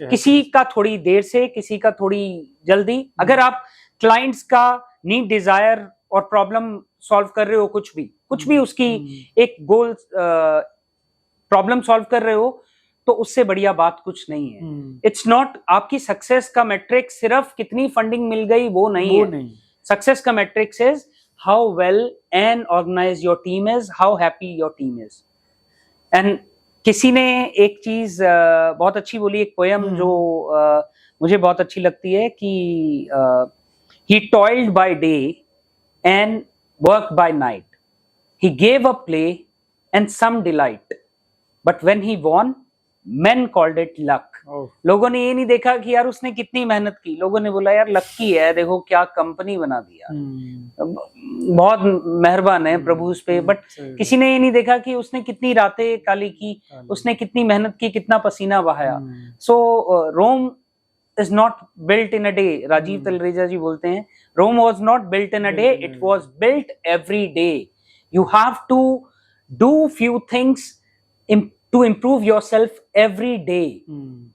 किसी का थोड़ी देर से, किसी का थोड़ी जल्दी। अगर आप क्लाइंट्स का नीड, डिजायर और प्रॉब्लम सॉल्व कर रहे हो, कुछ भी उसकी एक गोल प्रॉब्लम सॉल्व कर रहे हो, तो उससे बढ़िया बात कुछ नहीं है। इट्स नॉट, आपकी सक्सेस का मैट्रिक सिर्फ कितनी फंडिंग मिल गई वो नहीं है। सक्सेस का matrix is how well and organise your team is, how happy your team is. And किसी ने एक चीज बहुत अच्छी बोली, एक पोयम जो मुझे बहुत अच्छी लगती है कि he toiled by day and worked by night, he gave up play and some delight, but when he won men called it luck. लोगों ने ये नहीं देखा कि यार उसने कितनी मेहनत की, लोगों ने बोला यार लक्की है, देखो क्या कंपनी बना दिया, बहुत मेहरबान है प्रभु उस पे। बट किसी ने ये नहीं देखा कि उसने कितनी रातें काली की, उसने कितनी मेहनत की, कितना पसीना बहाया। सो रोम is not built in a day. Rajiv Talreja ji बोलते हैं, Rome was not built in a day, it was built every day. You have to do few things to improve yourself every day,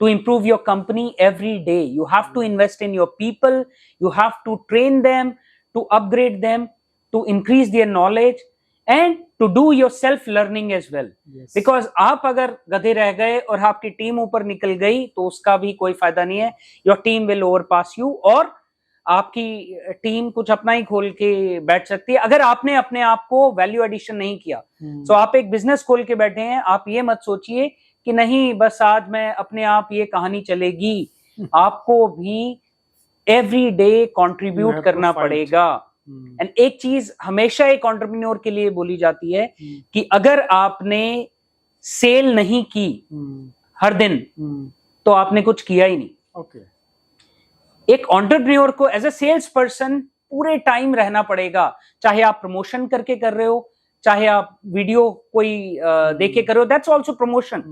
to improve your company every day. You have to invest in your people, you have to train them, to upgrade them, to increase their knowledge and to do your self learning as well. Because आप अगर गधे रह गए और आपकी टीम ऊपर निकल गई तो उसका भी कोई फायदा नहीं है। Your team will overpass you, और आपकी टीम कुछ अपना ही खोल के बैठ सकती है अगर आपने अपने आप को वैल्यू एडिशन नहीं किया। So आप एक बिजनेस खोल के बैठे हैं, आप ये मत सोचिए कि नहीं बस आज मैं अपने आप ये कहानी चलेगी। आपको भी एवरी डे कंट्रीब्यूट करना पड़ेगा। हम्म, एंड एक चीज हमेशा एक एंटरप्रेन्योर के लिए बोली जाती है कि अगर आपने सेल नहीं की हर दिन तो आपने कुछ किया ही नहीं। ओके, एक एंटरप्रेन्योर को एज अ सेल्स पर्सन पूरे टाइम रहना पड़ेगा, चाहे आप प्रमोशन करके कर रहे हो, चाहे आप वीडियो कोई देख के कर रहे हो, that's also promotion,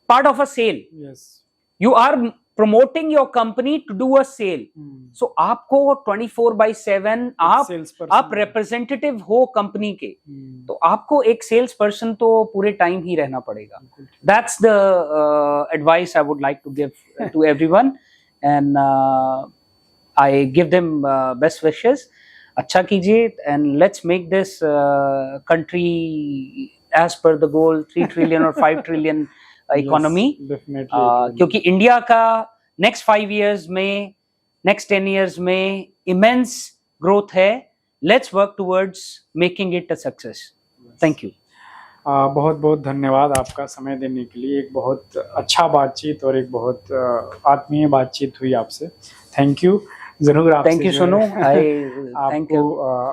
part of a sale. Yes, you are promoting your company to do a sale. So आपको 24/7 आप रिप्रेजेंटेटिव हो कंपनी के, तो आपको एक सेल्स पर्सन तो पूरे टाइम ही रहना पड़ेगा। That's the advice I would like to give to everyone, and I give them best wishes. अच्छा कीजिए, and let's make this country as per the goal 3 trillion और 5 ट्रिलियन इकोनॉमी, क्योंकि इंडिया का नेक्स्ट 5 years में, नेक्स्ट 10 years में इमेंस ग्रोथ है। Let's work towards making it a success. Thank you. बहुत बहुत धन्यवाद आपका समय देने के लिए। एक बहुत अच्छा बातचीत और एक बहुत आत्मीय बातचीत हुई आपसे। Thank you. जरूर आपसे thank you Sonu,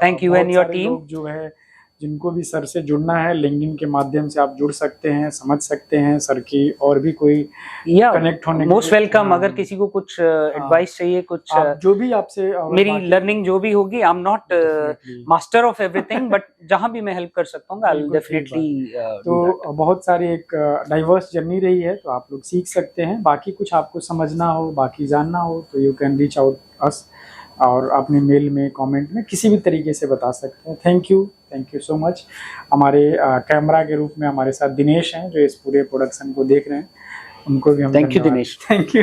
thank you and your team. जो है जिनको भी सर से जुड़ना है, लिंक्डइन के माध्यम से आप जुड़ सकते हैं, समझ सकते हैं सर की और भी कोई कनेक्ट होने, मोस्ट वेलकम। अगर किसी को कुछ एडवाइस चाहिए, कुछ जो भी आपसे मेरी लर्निंग जो भी होगी, I am not master of everything, but जहां भी मैं हेल्प कर सकता हूँ आई विल डेफिनेटली। तो बहुत सारी एक डाइवर्स जर्नी रही है, तो आप लोग सीख सकते हैं। बाकी कुछ आपको समझना हो, बाकी जानना हो, तो यू कैन रीच आउट अस, और अपने मेल में, कमेंट में किसी भी तरीके से बता सकते हैं। Thank you so much. हमारे कैमरा के रूप में हमारे साथ दिनेश हैं, जो इस पूरे प्रोडक्शन को देख रहे हैं, उनको भी हम thank you Dinesh. Thank you.